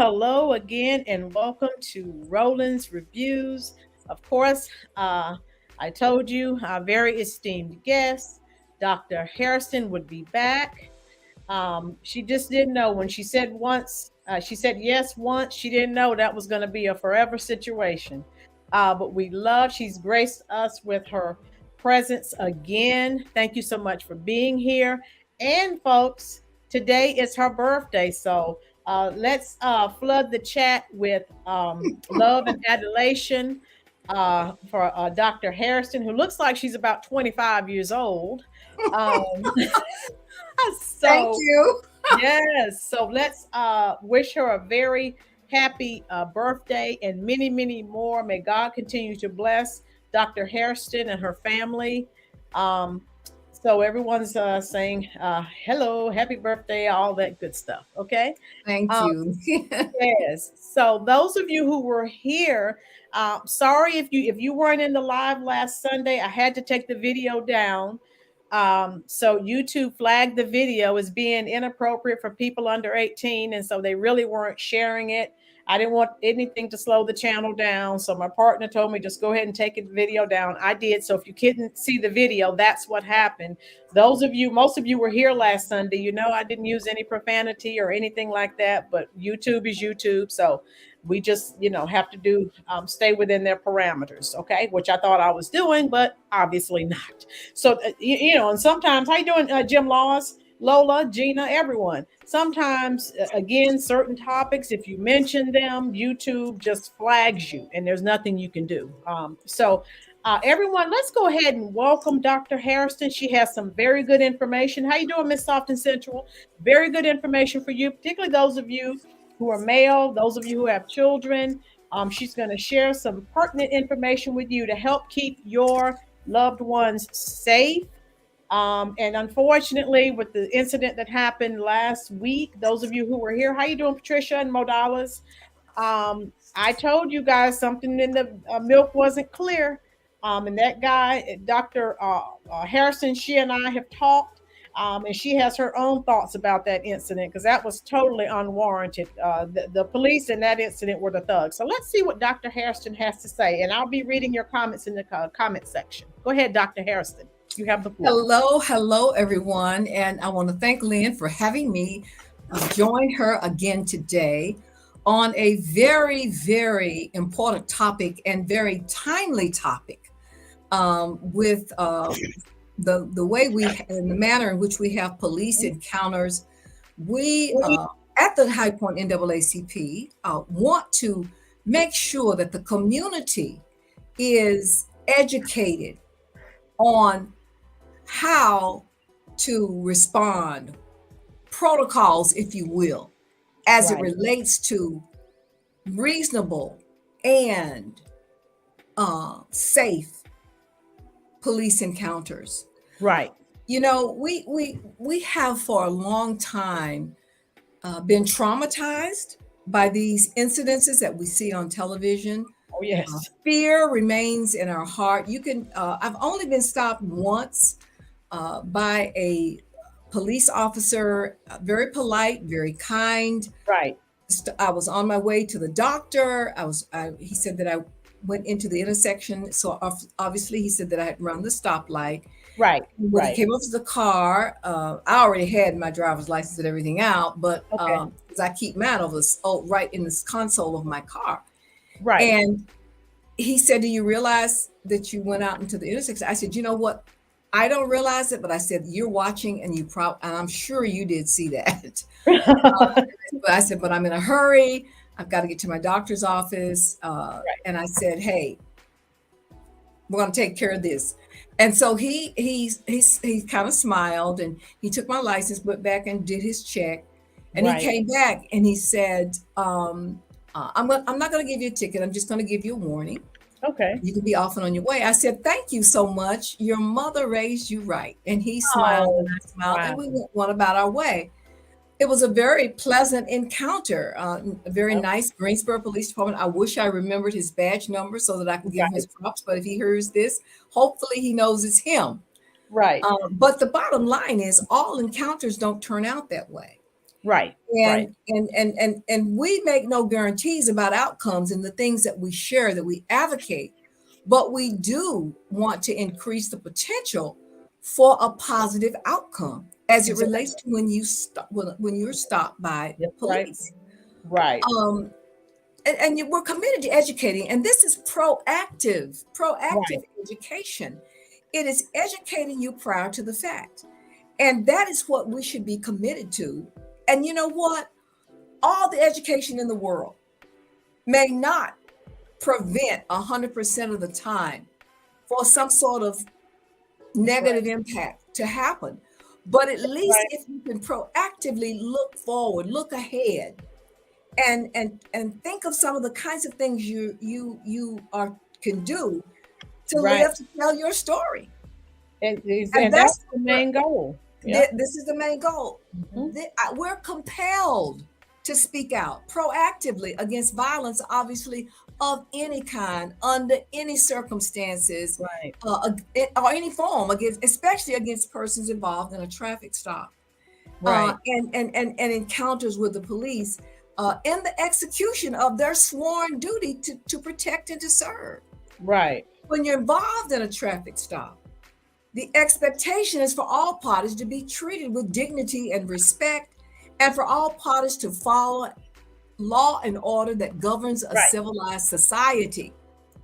hello again, and welcome to Rolynn's Reviews. Of course, I told you our very esteemed guest, Dr. Hairston, would be back. She just didn't know when she said once, she said yes once, she didn't know that was going to be a forever situation. But she's graced us with her presence again. Thank you so much for being here. And folks, today is her birthday. So let's flood the chat with love and adulation for Dr. Hairston, who looks like she's about 25 years old. Um, Thank so you. yes, so let's wish her a very happy birthday and many, many more. May God continue to bless Dr. Hairston and her family. Um, so everyone's saying hello, happy birthday, all that good stuff. Okay. Thank Um, you. yes. So those of you who were here, sorry if you weren't in the live last Sunday. I had to take the video down. So YouTube flagged the video as being inappropriate for people under 18, and so they really weren't sharing it. I didn't want anything to slow the channel down, so my partner told me just go ahead and take the video down. I did. So if you couldn't see the video, that's what happened. Most of you were here last Sunday. You know, I didn't use any profanity or anything like that, but YouTube is YouTube, so we just have to do stay within their parameters, okay, which I thought I was doing, but obviously not. So and sometimes, how you doing, Jim Laws, Lola, Gina, everyone? Sometimes, again, certain topics, if you mention them, YouTube just flags you, and there's nothing you can do. Everyone, let's go ahead and welcome Dr. Hairston. She has some very good information. How you doing, Miss Softon Central? Very good information for you, particularly those of you who are male, those of you who have children. She's going to share some pertinent information with you to help keep your loved ones safe. And unfortunately, with the incident that happened last week, those of you who were here, how you doing, Patricia and Modalis? I told you guys something in the milk wasn't clear. And that guy, Dr. Harrison, she and I have talked, and she has her own thoughts about that incident because that was totally unwarranted. The police in that incident were the thugs. So let's see what Dr. Hairston has to say, and I'll be reading your comments in the comment section. Go ahead, Dr. Hairston. You have the floor. Hello, everyone. And I want to thank Lynn for having me join her again today on a very, very important topic and very timely topic with the way and the manner in which we have police encounters. We at the High Point NAACP want to make sure that the community is educated on how to respond, protocols, if you will, as it relates to reasonable and safe police encounters. Right. You know, we have for a long time been traumatized by these incidences that we see on television. Oh, yes. Fear remains in our heart. I've only been stopped once by a police officer, very polite, very kind. Right. I was on my way to the doctor. He said that I went into the intersection. So obviously he said that I had run the stoplight. Right. When he came up to the car, I already had my driver's license and everything out, but because I keep mine right in this console of my car. Right. And he said, "Do you realize that you went out into the intersection?" I said, "You know what? I don't realize it," but I said, "You're watching, and and I'm sure you did see that." But I said, "But I'm in a hurry. I've got to get to my doctor's office." And I said, "Hey, we're going to take care of this." And so he kind of smiled, and he took my license, went back and did his check, and he came back and he said, I'm not going to give you a ticket. I'm just going to give you a warning. Okay. You can be off and on your way. I said, "Thank you so much. Your mother raised you right." And he smiled and I smiled, and we went about our way. It was a very pleasant encounter, a very nice Greensboro Police Department. I wish I remembered his badge number so that I could give him his props. But if he hears this, hopefully he knows it's him. Right. But the bottom line is all encounters don't turn out that way. Right. Right. And we make no guarantees about outcomes and the things that we share, that we advocate, but we do want to increase the potential for a positive outcome as it Exactly. relates to when you stop when you're stopped by That's right. police. Right. um we're committed to educating, and this is proactive Right. education. It is educating you prior to the fact, and that is what we should be committed to. And you know what, all the education in the world may not prevent 100% of the time for some sort of That's right. negative impact to happen, but at That's least right. if you can proactively look forward, look ahead, and think of some of the kinds of things you are can do to Right. live to tell your story. And And that's that's the where main goal. Yep. this is the main goal. Mhm. We're compelled to speak out proactively against violence, obviously, of any kind, under any circumstances, Right. or any form, against, especially against persons involved in a traffic stop, Right. and encounters with the police, in the execution of their sworn duty to protect and to serve. Right. When you're involved in a traffic stop, the expectation is for all parties to be treated with dignity and respect, and for all parties to follow law and order that governs a Right. civilized society.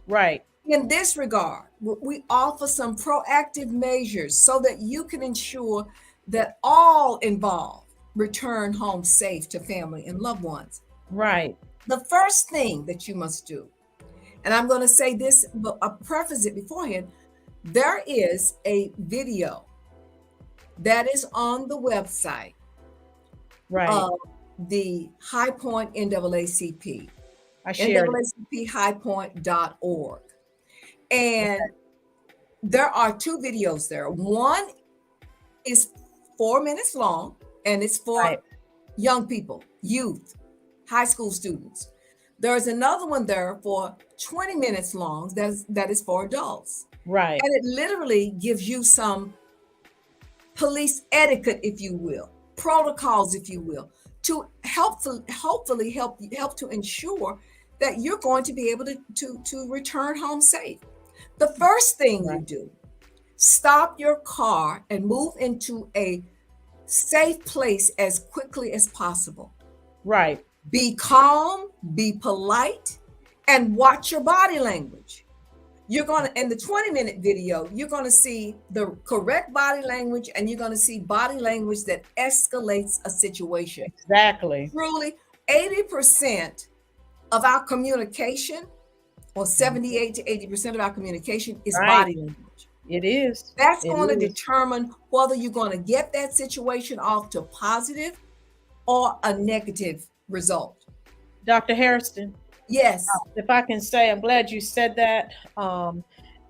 Right. In this regard, we offer some proactive measures so that you can ensure that all involved return home safe to family and loved ones. Right. The first thing that you must do, and I'm going to say this, but I'll preface it beforehand, there is a video that is on the website Right. of the High Point NAACP, I shared it. NAACPhighpoint.org. And Okay. there are two videos there. One is 4 minutes long, and it's for Right. young people, youth, high school students. There's another one there for 20 minutes long that is for adults. Right. And it literally gives you some police etiquette, if you will, protocols, if you will, to hopefully help to ensure that you're going to be able to return home safe. The first thing you Right. do, stop your car and move into a safe place as quickly as possible. Right. Be calm, be polite, and watch your body language. You're going to, in the 20-minute video, you're going to see the correct body language, and you're going to see body language that escalates a situation. Exactly. Truly, 80% of our communication, or 78 to 80% of our communication, is Right. body language. It is. That's It going to is. determine whether you're going to get that situation off to positive or a negative result. Dr. Hairston, Yes. if I can say, I'm glad you said that,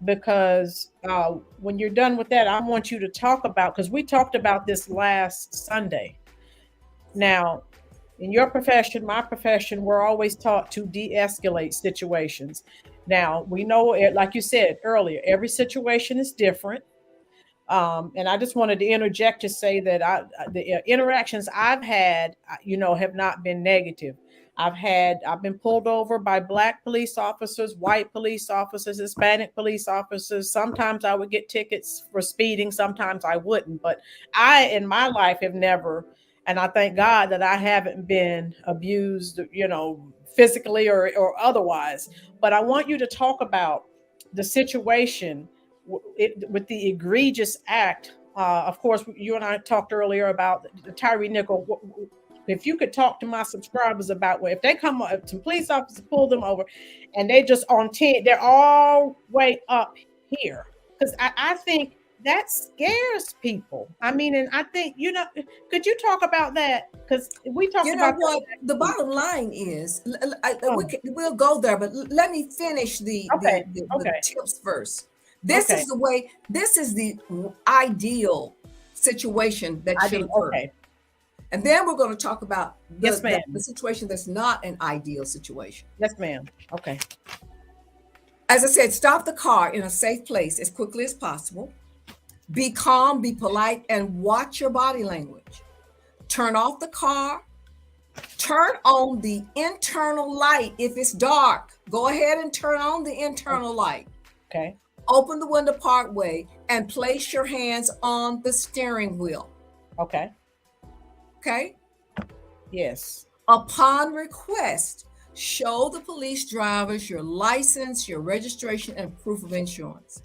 because when you're done with that, I want you to talk about, because we talked about this last Sunday. Now, in your profession, my profession, we're always taught to de-escalate situations. Now, we know, like you said earlier, every situation is different. And I just wanted to interject to say that the interactions I've had, have not been negative. I've been pulled over by Black police officers, white police officers, Hispanic police officers. Sometimes I would get tickets for speeding, sometimes I wouldn't. But in my life, have never, and I thank God that I haven't been abused, physically or otherwise. But I want you to talk about the situation with the egregious act. Of course, you and I talked earlier about the Tyree Nickel. If you could talk to my subscribers about if they come up, some police officers pull them over, and they just on 10, they're all way up here. Because I think that scares people. I mean, and I think, could you talk about that? Because we talked You know about what? that. The bottom line is, Oh, we'll go there, but let me finish the okay. the Okay. tips first. This Okay. is the way. This is the ideal situation that should occur, Okay. and then we're going to talk about Yes, ma'am. the situation that's not an ideal situation. Yes, ma'am. Okay. As I said, stop the car in a safe place as quickly as possible. Be calm, be polite, and watch your body language. turn off the car, turn on the internal light. If it's dark, go ahead and turn on the internal light. Okay. Open the window partway and place your hands on the steering wheel. Okay. Okay? Yes. Upon request, show the police drivers your license, your registration, and proof of insurance.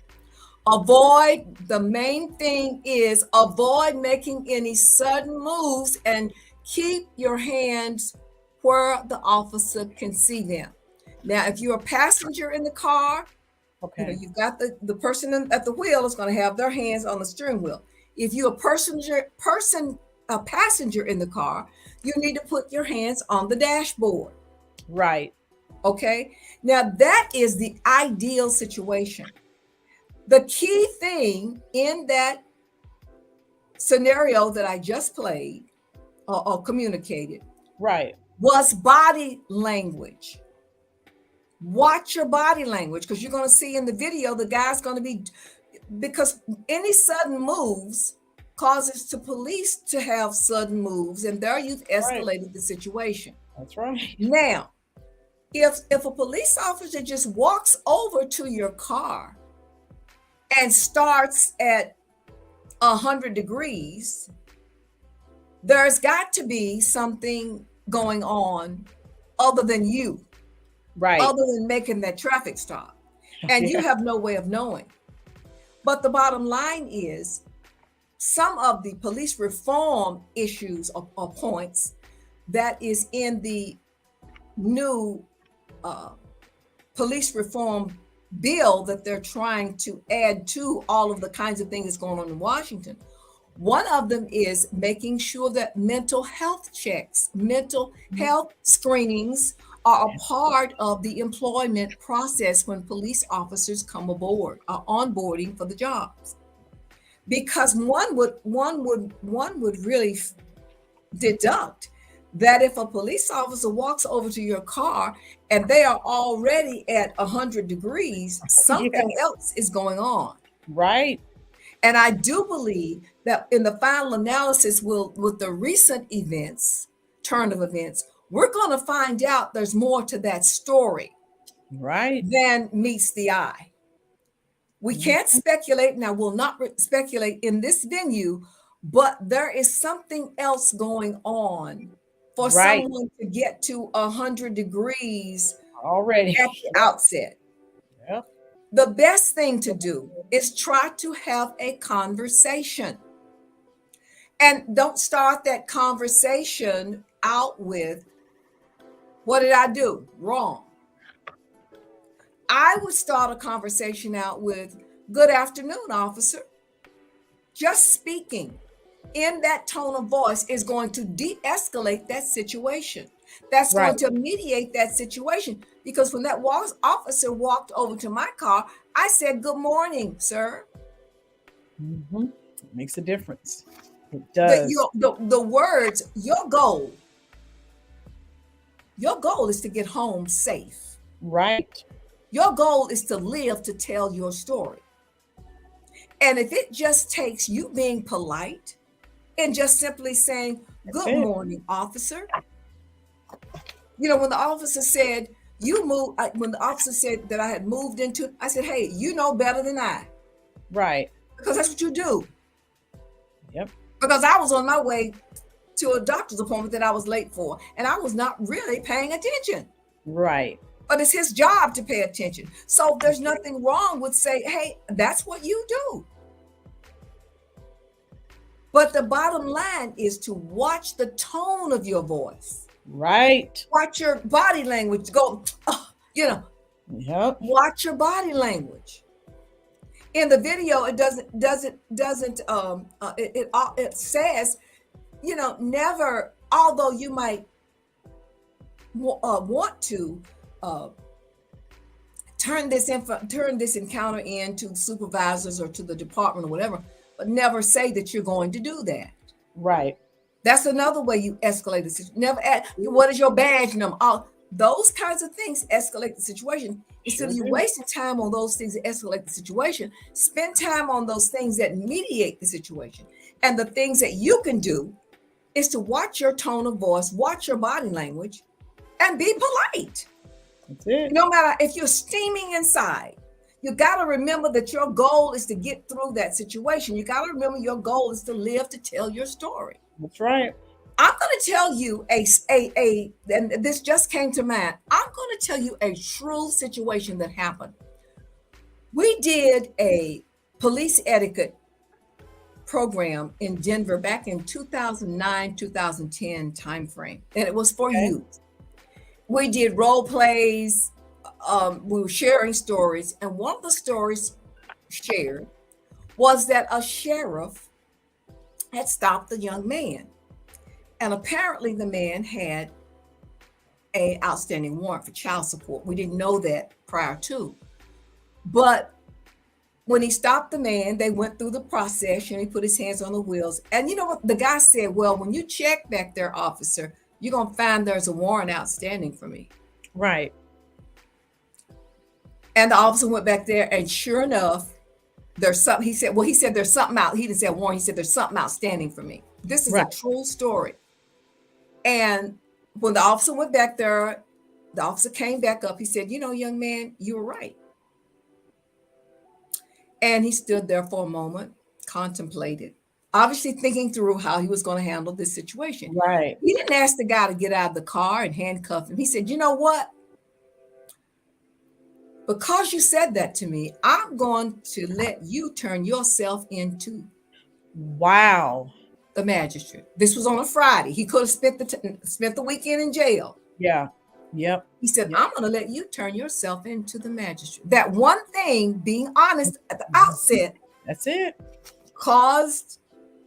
The main thing is avoid making any sudden moves and keep your hands where the officer can see them. Now, if you're a passenger in the car, Okay. you've got the person at the wheel is going to have their hands on the steering wheel. If you're a passenger in the car, you need to put your hands on the dashboard. Right. Okay. Now that is the ideal situation. The key thing in that scenario that I just played or communicated, right, was body language. Watch your body language, because you're going to see in the video the guy's going to be, because any sudden moves causes the police to have sudden moves, and there you've escalated the situation. That's right. Now, if a police officer just walks over to your car and starts at 100 degrees, there's got to be something going on other than you, right, other than making that traffic stop. And you have no way of knowing. But the bottom line is, some of the police reform issues or points that is in the new police reform bill that they're trying to add to all of the kinds of things that's going on in Washington. One of them is making sure that mental health checks, mental health screenings are a part of the employment process when police officers come aboard, are onboarding for the jobs. Because one would really deduct that if a police officer walks over to your car and they are already at 100 degrees, something else is going on. Right. And I do believe that in the final analysis, with the recent events, turn of events, we're going to find out there's more to that story, right, than meets the eye. We can't speculate, and I will not speculate in this venue, but there is something else going on for someone to get to 100 degrees already at the outset. Yeah. The best thing to do is try to have a conversation. And don't start that conversation out with, what did I do wrong? I would start a conversation out with, good afternoon, officer. Just speaking in that tone of voice is going to de-escalate that situation. That's going to mediate that situation. Because when that officer walked over to my car, I said, good morning, sir. It makes a difference. It does. The words, your goal is to get home safe. Right. Your goal is to live to tell your story. And if it just takes you being polite and just simply saying, good morning, officer. When the officer said, when the officer said that I had moved into, I said, hey, you know better than I. Right. Because that's what you do. Yep. Because I was on my way to a doctor's appointment that I was late for, and I was not really paying attention. Right. But it's his job to pay attention. So there's nothing wrong with saying, hey, that's what you do. But the bottom line is to watch the tone of your voice. Right. Watch your body language. Go, Yep. Watch your body language. In the video, it says, never, although you might want to turn this encounter in to supervisors or to the department or whatever, but never say that you're going to do that. Right. That's another way you escalate the situation. Never ask, what is your badge number? Those kinds of things escalate the situation. Instead of you wasting time on those things that escalate the situation, spend time on those things that mediate the situation and the things that you can do is to watch your tone of voice, watch your body language, and be polite. That's it. No matter if you're steaming inside, you got to remember that your goal is to get through that situation. You got to remember your goal is to live to tell your story. That's right. I'm going to tell you and this just came to mind. I'm going to tell you a true situation that happened. We did a police etiquette program in Denver back in 2009, 2010 timeframe, and it was for youth. We did role plays. We were sharing stories, and one of the stories shared was that a sheriff had stopped a young man, and apparently the man had an outstanding warrant for child support. We didn't know that prior to, but when he stopped the man, they went through the process and he put his hands on the wheels. And you know what? The guy said, well, when you check back there, officer, you're going to find there's a warrant outstanding for me. Right. And the officer went back there, and sure enough, there's something. He said there's something out. He didn't say warrant. He said there's something outstanding for me. This is a true story. And when the officer went back there, the officer came back up. He said, you know, young man, you were right. And he stood there for a moment, contemplated, obviously thinking through how he was going to handle this situation. Right. He didn't ask the guy to get out of the car and handcuff him. He said, you know what? Because you said that to me, I'm going to let you turn yourself into the magistrate. This was on a Friday. He could have spent the weekend in jail. Yeah. Yep. He said, I'm going to let you turn yourself into the magistrate. That one thing, being honest at the outset, that's it, caused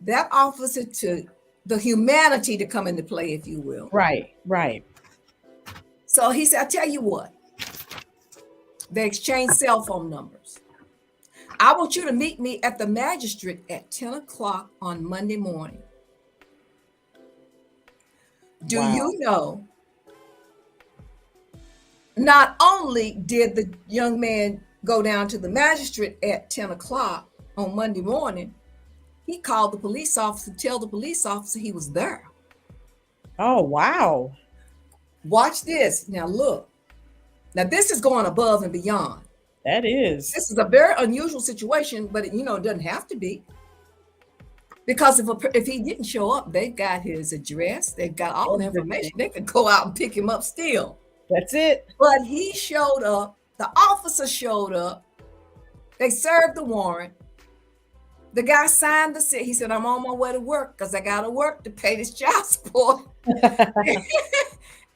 that officer the humanity to come into play, if you will. Right. Right. So he said, I tell you what, they exchanged cell phone numbers. I want you to meet me at the magistrate at 10 o'clock on Monday morning. Do you know? Not only did the young man go down to the magistrate at 10 o'clock on Monday morning, he called the police officer to tell the police officer he was there. Oh, wow. Watch this. Now, look. Now, this is going above and beyond. That is. This is a very unusual situation, but it doesn't have to be. Because if he didn't show up, they've got his address. They've got all the information. They could go out and pick him up still. That's it. But he showed up. The officer showed up. They served the warrant. The guy signed the. He said, I'm on my way to work because I got to work to pay this child support.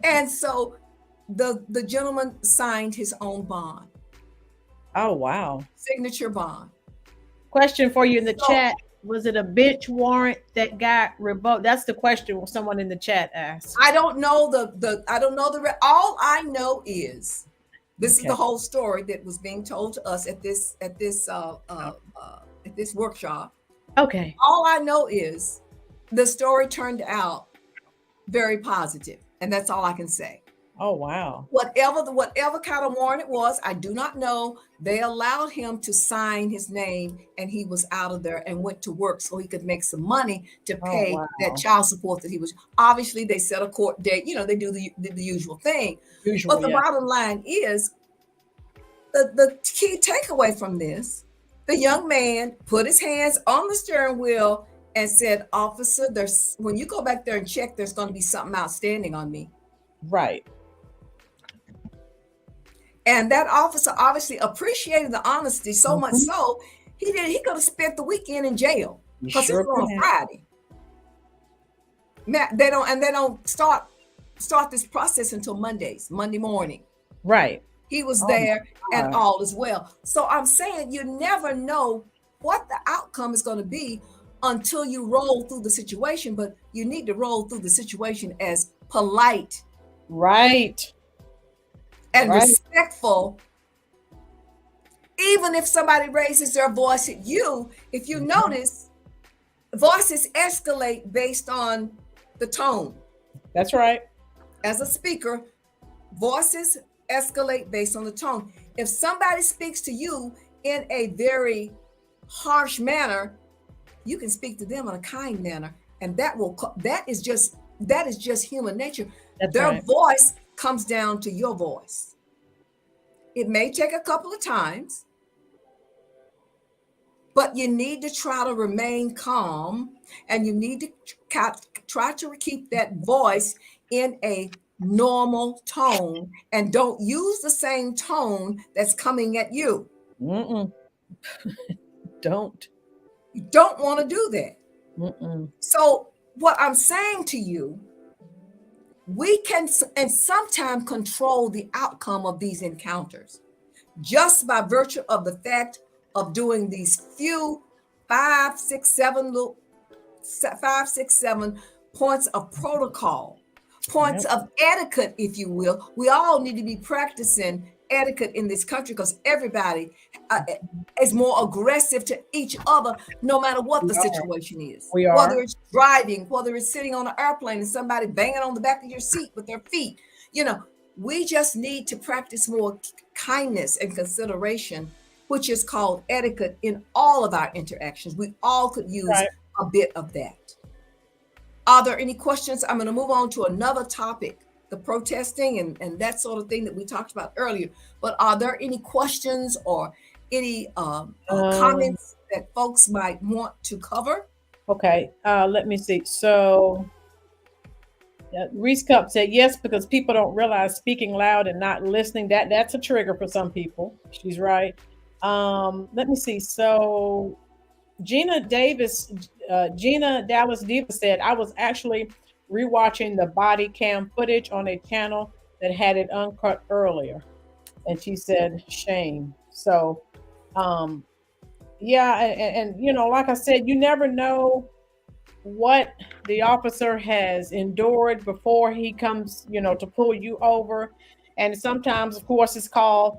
And so the gentleman signed his own bond. Oh, wow. Signature bond. Question for you in the chat. Was it a bench warrant that got revoked? That's the question someone in the chat asked. I don't know all I know is this is the whole story that was being told to us at this workshop. Okay. All I know is the story turned out very positive, and that's all I can say. Oh, wow. Whatever kind of warrant it was, I do not know. They allowed him to sign his name, and he was out of there and went to work so he could make some money to pay that child support that he was. Obviously, they set a court date. They do the usual thing. But the bottom line is the key takeaway from this: the young man put his hands on the steering wheel and said, "Officer, when you go back there and check, there's going to be something outstanding on me." Right. And that officer obviously appreciated the honesty so much so he could have spent the weekend in jail because it was on a Friday. They don't start this process until Monday morning. Right. He was there and all is well. So I'm saying you never know what the outcome is going to be until you roll through the situation, but you need to roll through the situation as polite. Right. And respectful. Even if somebody raises their voice at you, if you notice, voices escalate based on the tone. That's right. As a speaker, voices escalate based on the tone. If somebody speaks to you in a very harsh manner, you can speak to them in a kind manner, and that is just human nature. That's Their right. voice comes down to your voice. It may take a couple of times, but you need to try to remain calm, and you need to try to keep that voice in a normal tone, and don't use the same tone that's coming at you. Mm-mm. Don't. You don't want to do that. Mm-mm. So what I'm saying to you, we can and sometimes control the outcome of these encounters just by virtue of the fact of doing these few 5, 6, 7 points of protocol, points Yep. of etiquette, if you will. We all need to be practicing etiquette in this country, because everybody is more aggressive to each other, no matter what We the are. situation is. We Whether are. it's driving, whether it's sitting on an airplane and somebody banging on the back of your seat with their feet. We just need to practice more kindness and consideration, which is called etiquette, in all of our interactions. We all could use Right. a bit of that. Are there any questions? I'm going to move on to another topic, the protesting and that sort of thing that we talked about earlier. But are there any questions or any comments that folks might want to cover? Okay. Let me see. So Reese Cup said yes, because people don't realize speaking loud and not listening, that's a trigger for some people. She's right. Let me see. So Gina Dallas Diva said, I was actually rewatching the body cam footage on a channel that had it uncut earlier. And she said, shame. So, um, yeah. And like I said, you never know what the officer has endured before he comes, to pull you over. And sometimes, of course, it's called,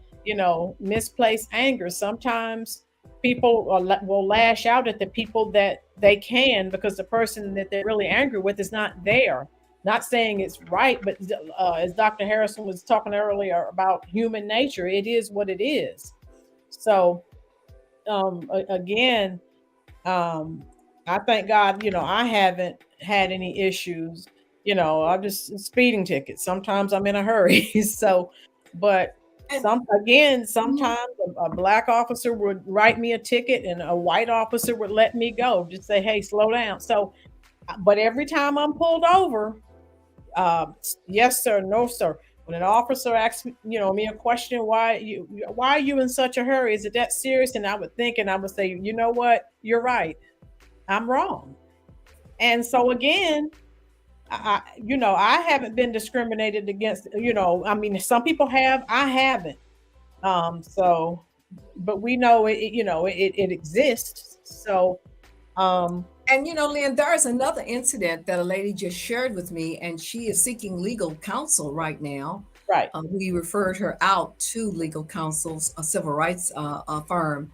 misplaced anger. Sometimes people will lash out at the people that they can, because the person that they're really angry with is not there. Not saying it's right, but as Dr. Harrison was talking earlier about human nature, it is what it is. So, again, um, I thank God, I haven't had any issues. I'm just speeding tickets. Sometimes I'm in a hurry. So, but And sometimes a black officer would write me a ticket and a white officer would let me go. Just say, hey, slow down. So, but every time I'm pulled over, uh, yes, sir, no, sir. When an officer asks me, me a question, why are you in such a hurry? Is it that serious? And I would think, and I would say, you know what? You're right. I'm wrong. And so again, I haven't been discriminated against. I mean, some people have, I haven't. So, but we know it exists. So, um, Lynn, there is another incident that a lady just shared with me, and she is seeking legal counsel right now. right. We referred her out to legal counsel's a civil rights firm,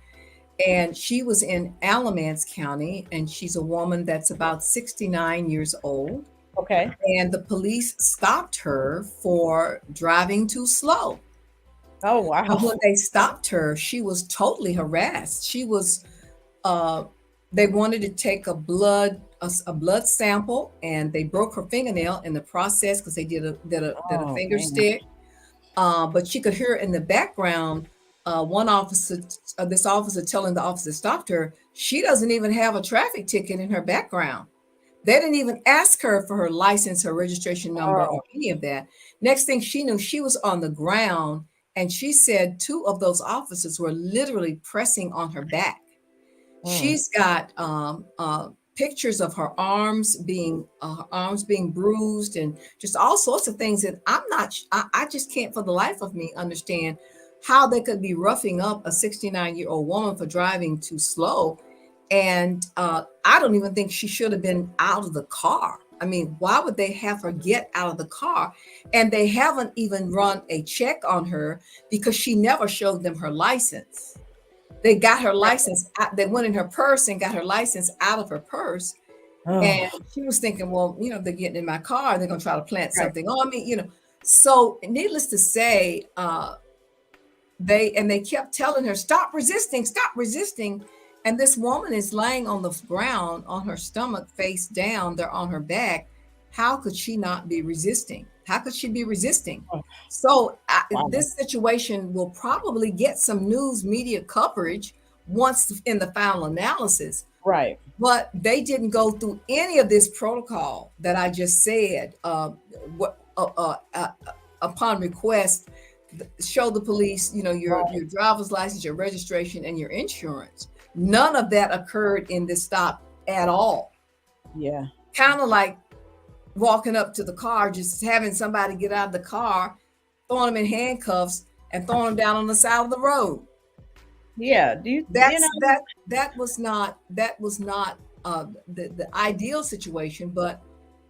and she was in Alamance County, and she's a woman that's about 69 years old. Okay. And the police stopped her for driving too slow. Oh, And wow. when they stopped her, she was totally harassed. She was they wanted to take a blood sample, and they broke her fingernail in the process, because they did a Oh, finger man. stick. But she could hear in the background this officer telling the officer stopped her, she doesn't even have a traffic ticket in her background. They didn't even ask her for her license, her registration number, or Oh, any of that. Next thing she knew, she was on the ground, and she said two of those officers were literally pressing on her back. mm. She's got pictures of her arms being bruised, and just all sorts of things that I just can't for the life of me understand how they could be roughing up a 69-year-old woman for driving too slow. And I don't even think she should have been out of the car. I mean, why would they have her get out of the car? And they haven't even run a check on her, because she never showed them her license. They got her license out, they went in her purse and got her license out of her purse. And Oh, she was thinking, well, they're getting in my car, they're going to try to plant right. something on me. So needless to say, they kept telling her, stop resisting, stop resisting. And this woman is laying on the ground on her stomach, face down. They're on her back. How could she not be resisting? How could she be resisting? Oh, So wow. this situation will probably get some news media coverage once in the final analysis. Right. But they didn't go through any of this protocol that I just said. Upon request, show the police, your driver's license, your registration, and your insurance. None of that occurred in this stop at all. Yeah. Kind of like walking up to the car, just having somebody get out of the car, throwing them in handcuffs, and throwing them down on the side of the road. Yeah. That was not the ideal situation, but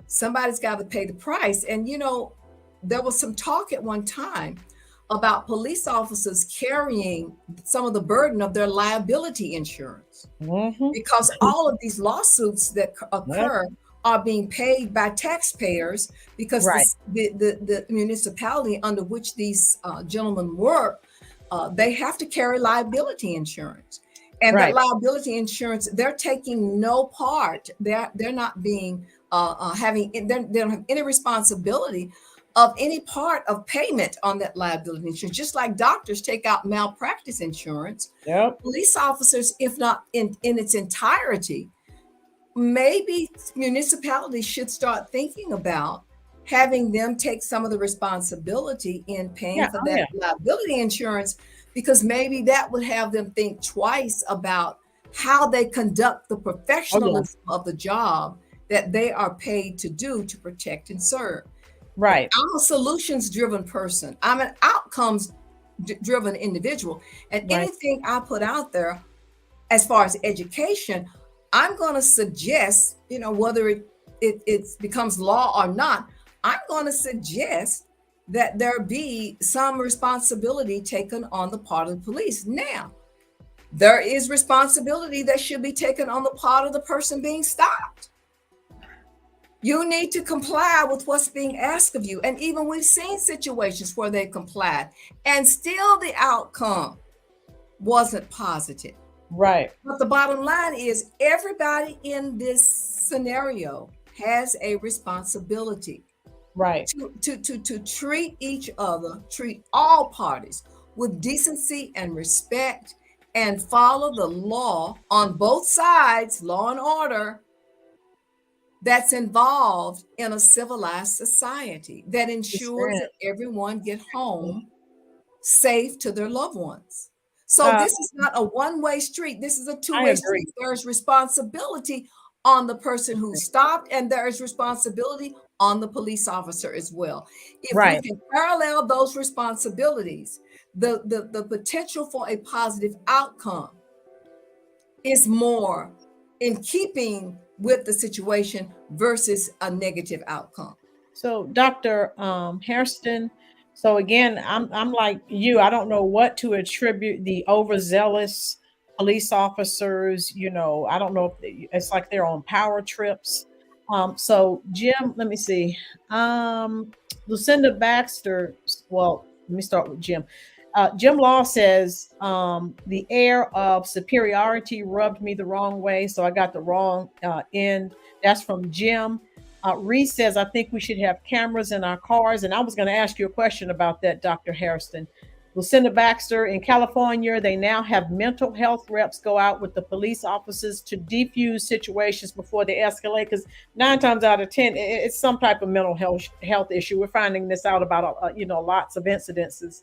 somebody's got to pay the price. And there was some talk at one time about police officers carrying some of the burden of their liability insurance, because all of these lawsuits that occur are being paid by taxpayers, because the municipality under which these gentlemen work, they have to carry liability insurance. And that liability insurance, they're taking no part. They're not being they don't have any responsibility of any part of payment on that liability insurance. Just like doctors take out malpractice insurance, police officers, if not in its entirety, maybe municipalities should start thinking about having them take some of the responsibility in paying for that liability insurance, because maybe that would have them think twice about how they conduct the professionalism of the job that they are paid to do to protect and serve. Right. I'm a solutions-driven person. I'm an outcomes-driven individual. And anything I put out there as far as education, I'm going to suggest, whether it becomes law or not, I'm going to suggest that there be some responsibility taken on the part of the police. Now, there is responsibility that should be taken on the part of the person being stopped. You need to comply with what's being asked of you. And even we've seen situations where they complied and still the outcome wasn't positive. Right. But the bottom line is everybody in this scenario has a responsibility. Right. To treat each other, treat all parties with decency and respect, and follow the law on both sides, law and order, that's involved in a civilized society that ensures that everyone get home safe to their loved ones. So this is not a one-way street. This is a two-way street. There's responsibility on the person who stopped, and there is responsibility on the police officer as well. If we can parallel those responsibilities, the potential for a positive outcome is more in keeping with the situation versus a negative outcome. So, Dr. Hairston, so again, I'm like you. I don't know what to attribute the overzealous police officers. I don't know if it's like they're on power trips. So, Jim, let me see. Lucinda Baxter. Well, let me start with Jim. Jim Law says the air of superiority rubbed me the wrong way, so I got the wrong end. That's from Jim. Reese says, I think we should have cameras in our cars. And I was going to ask you a question about that, Dr. Hairston. Lucinda Baxter, in California, they now have mental health reps go out with the police officers to defuse situations before they escalate, because 9 times out of 10, it's some type of mental health issue. We're finding this out about, lots of incidences.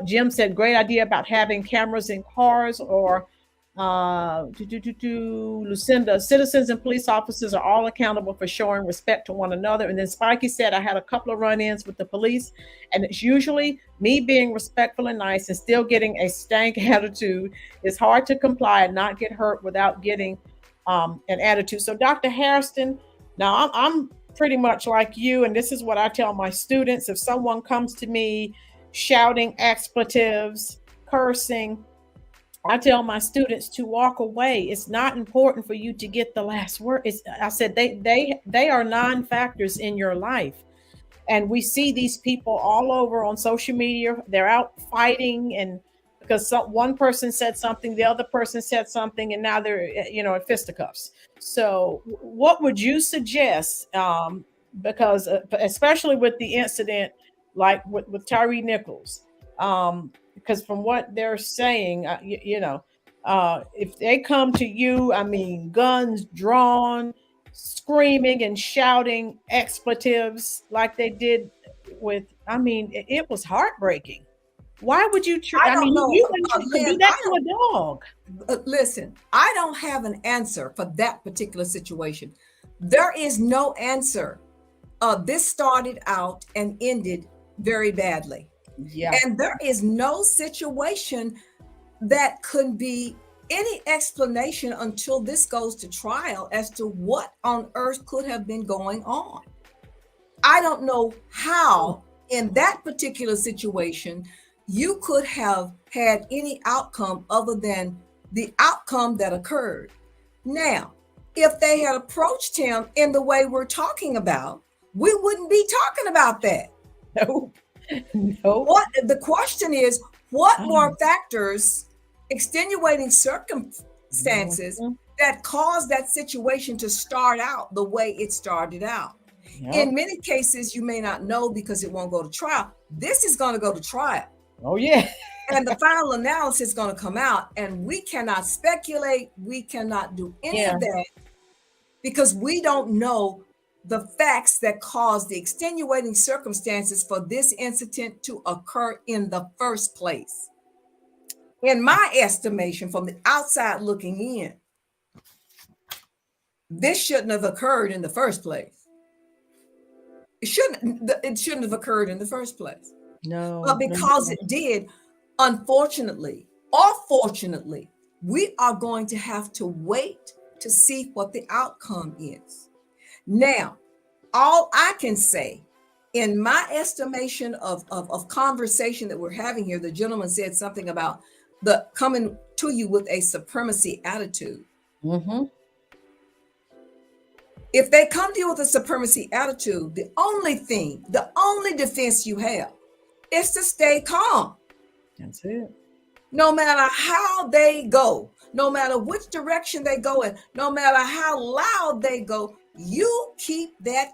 Jim said, great idea about having cameras in cars. Or Lucinda, citizens and police officers are all accountable for showing respect to one another. And then Spikey said, I had a couple of run-ins with the police, and it's usually me being respectful and nice and still getting a stank attitude. It's hard to comply and not get hurt without getting an attitude. So Dr. Hairston, now I'm pretty much like you, and this is what I tell my students. If someone comes to me shouting expletives, cursing, I tell my students to walk away. It's not important for you to get the last word. I said they are non-factors in your life. And we see these people all over on social media. They're out fighting and because one person said something, the other person said something, and now they're in fisticuffs. So, what would you suggest? Because especially with the incident, like with Tyree Nichols, because from what they're saying, if they come to you, I mean, guns drawn, screaming and shouting expletives like they did with, I mean, it was heartbreaking. Why would you? I I don't mean, know, you could do Lynn. that to a dog. Listen, I don't have an answer for that particular situation. There is no answer. This started out and ended very badly. Yeah. And there is no situation that could be any explanation until this goes to trial as to what on earth could have been going on. I don't know how, in that particular situation, you could have had any outcome other than the outcome that occurred. Now, if they had approached him in the way we're talking about, we wouldn't be talking about that. Nope. Nope. What the question is, what more factors, extenuating circumstances that caused that situation to start out the way it started out? Yep. In many cases, you may not know because it won't go to trial. This is going to go to trial. Oh, yeah. And the final analysis is going to come out, and we cannot speculate. We cannot do any of that because we don't know the facts that caused the extenuating circumstances for this incident to occur in the first place. In my estimation, from the outside looking in, this shouldn't have occurred in the first place. It shouldn't have occurred in the first place. No. But because it did, unfortunately or fortunately, we are going to have to wait to see what the outcome is. Now, all I can say, in my estimation of conversation that we're having here, the gentleman said something about the coming to you with a supremacy attitude. Mm-hmm. If they come to you with a supremacy attitude, the only defense you have is to stay calm. That's it. No matter how they go, no matter which direction they go in, no matter how loud they go, you keep that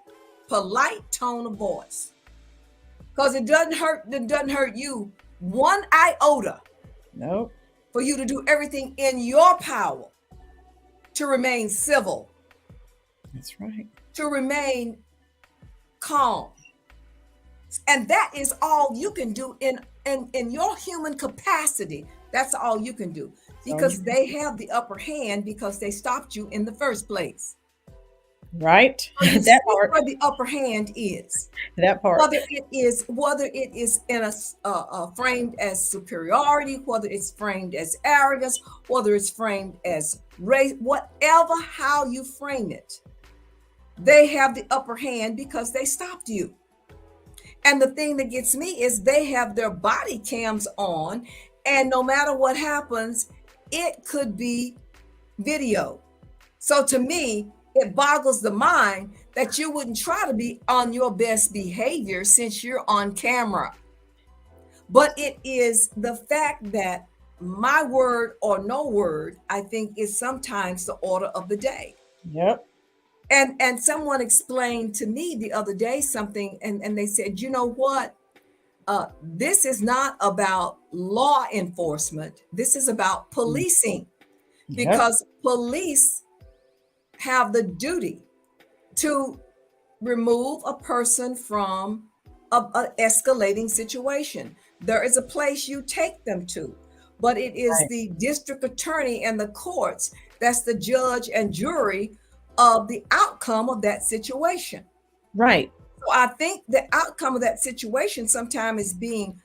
polite tone of voice. Because it doesn't hurt you one iota. Nope. For you to do everything in your power to remain civil. That's right. To remain calm. And that is all you can do in your human capacity. That's all you can do. Because they have the upper hand because they stopped you in the first place. Right. That part where the upper hand is. That part. Whether it is in a framed as superiority, whether it's framed as arrogance, whether it's framed as race, whatever how you frame it, they have the upper hand because they stopped you. And the thing that gets me is they have their body cams on, and no matter what happens, it could be video. So to me, it boggles the mind that you wouldn't try to be on your best behavior since you're on camera. But it is the fact that my word or no word, I think, is sometimes the order of the day. Yep. And someone explained to me the other day something, and they said, you know what? This is not about law enforcement. This is about policing. Yep. Because police have the duty to remove a person from an escalating situation. There is a place you take them to, but it is the district attorney and the courts that's the judge and jury of the outcome of that situation. Right. So I think the outcome of that situation sometimes is being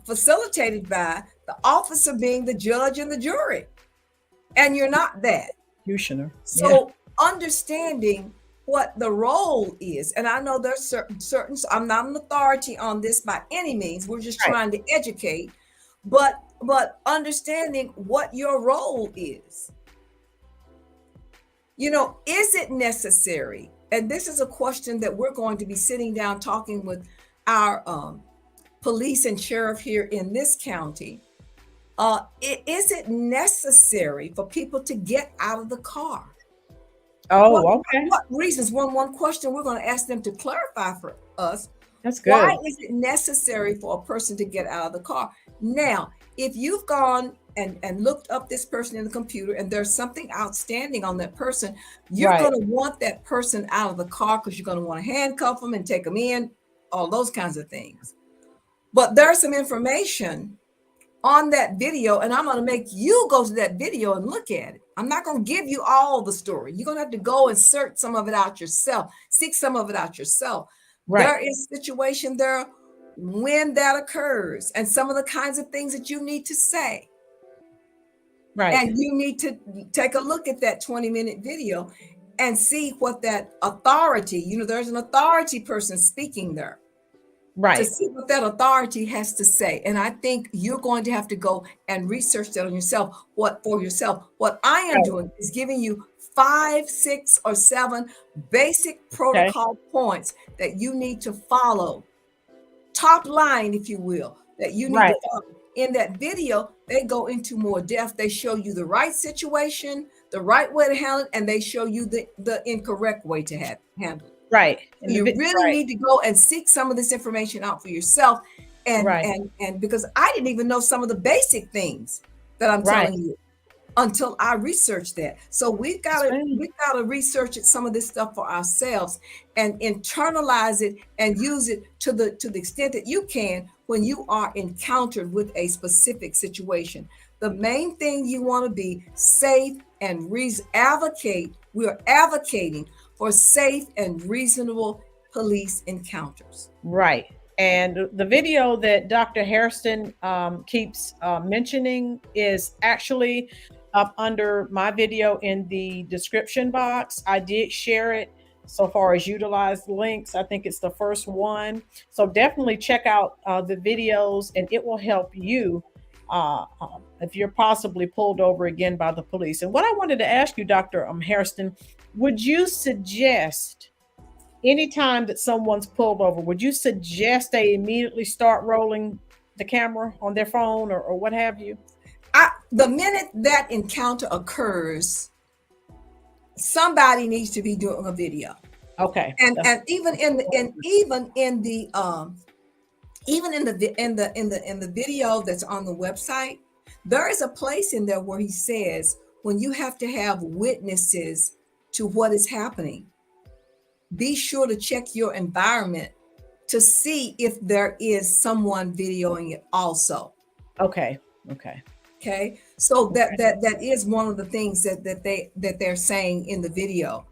facilitated by the officer being the judge and the jury. And you're not that. So understanding what the role is, and I know there's certain, I'm not an authority on this by any means. We're just trying to educate, but understanding what your role is. You know, is it necessary? And this is a question that we're going to be sitting down talking with our police and sheriff here in this county, is it necessary for people to get out of the car? What, Oh, okay. what reasons? One question we're going to ask them to clarify for us. That's Why good. is it necessary for a person to get out of the car? Now, if you've gone and looked up this person in the computer and there's something outstanding on that person, you're Right. going to want that person out of the car because you're going to want to handcuff them and take them in, all those kinds of things. But there's some information on that video, and I'm going to make you go to that video and look at it. I'm not going to give you all the story. You're going to have to go and search some of it out yourself, seek some of it out yourself. Right. There is a situation there when that occurs, and some of the kinds of things that you need to say. Right. And you need to take a look at that 20-minute video and see what that authority, there's an authority person speaking there. Right. To see what that authority has to say. And I think you're going to have to go and research that on yourself. What I am doing is giving you 5, 6, or 7 basic protocol points that you need to follow. Top line, if you will, that you need to follow. In that video, they go into more depth. They show you the right situation, the right way to handle it, and they show you the incorrect way to handle it. Right. And you really need to go and seek some of this information out for yourself. And because I didn't even know some of the basic things that I'm telling you until I researched that. So we've got to research it, some of this stuff for ourselves and internalize it and use it to the extent that you can when you are encountered with a specific situation. The main thing you want to be safe and advocate. We are advocating for safe and reasonable police encounters. Right. And the video that Dr. Hairston keeps mentioning is actually up under my video in the description box. I did share it so far as utilize links. I think it's the first one. So definitely check out the videos, and it will help you if you're possibly pulled over again by the police. And what I wanted to ask you, Dr. Hairston, would you suggest anytime that someone's pulled over, would you suggest they immediately start rolling the camera on their phone or what have you? The minute that encounter occurs, somebody needs to be doing a video. Okay. And even in the video that's on the website, there is a place in there where he says when you have to have witnesses to what is happening, be sure to check your environment to see if there is someone videoing it also. Okay. So that is one of the things that they're saying in the video.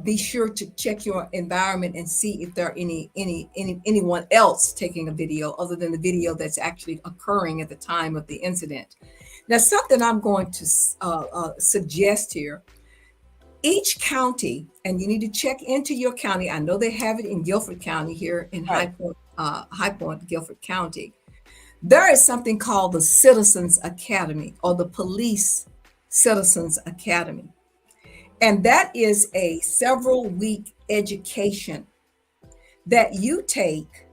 Be sure to check your environment and see if there are anyone else taking a video other than the video that's actually occurring at the time of the incident. Now, something I'm going to suggest here. Each county, and you need to check into your county. I know they have it in Guilford County here in High Point, Guilford County. There is something called the Citizens Academy or the Police Citizens Academy. And that is a several-week education that you take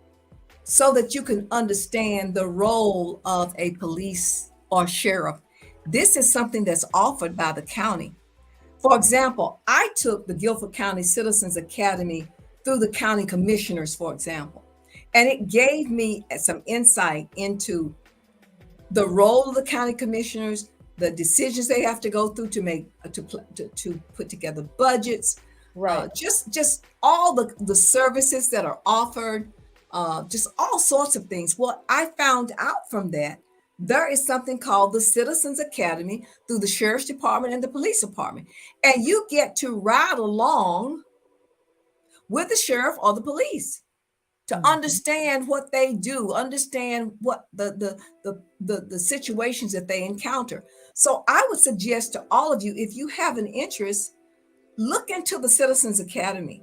so that you can understand the role of a police or sheriff. This is something that's offered by the county. For example, I took the Guilford County Citizens Academy through the county commissioners, for example, and it gave me some insight into the role of the county commissioners, the decisions they have to go through to put together budgets, just all the services that are offered, just all sorts of things. Well, I found out from that there is something called the Citizens Academy through the Sheriff's Department and the Police Department. And you get to ride along with the sheriff or the police to understand what they do, understand what the situations that they encounter. So I would suggest to all of you, if you have an interest, look into the Citizens Academy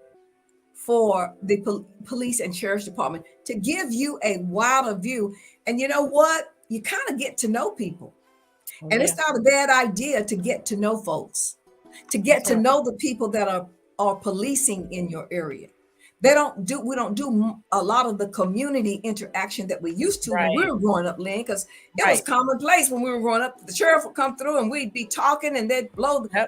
for the police and sheriff's department to give you a wider view. And you know what? You kind of get to know people. And it's not a bad idea to get to know folks, to get to know the people that are policing in your area. We don't do a lot of the community interaction that we used to when we Right. were growing up, Lynn, because it was Right. commonplace when we were growing up. The sheriff would come through and we'd be talking, and Yep.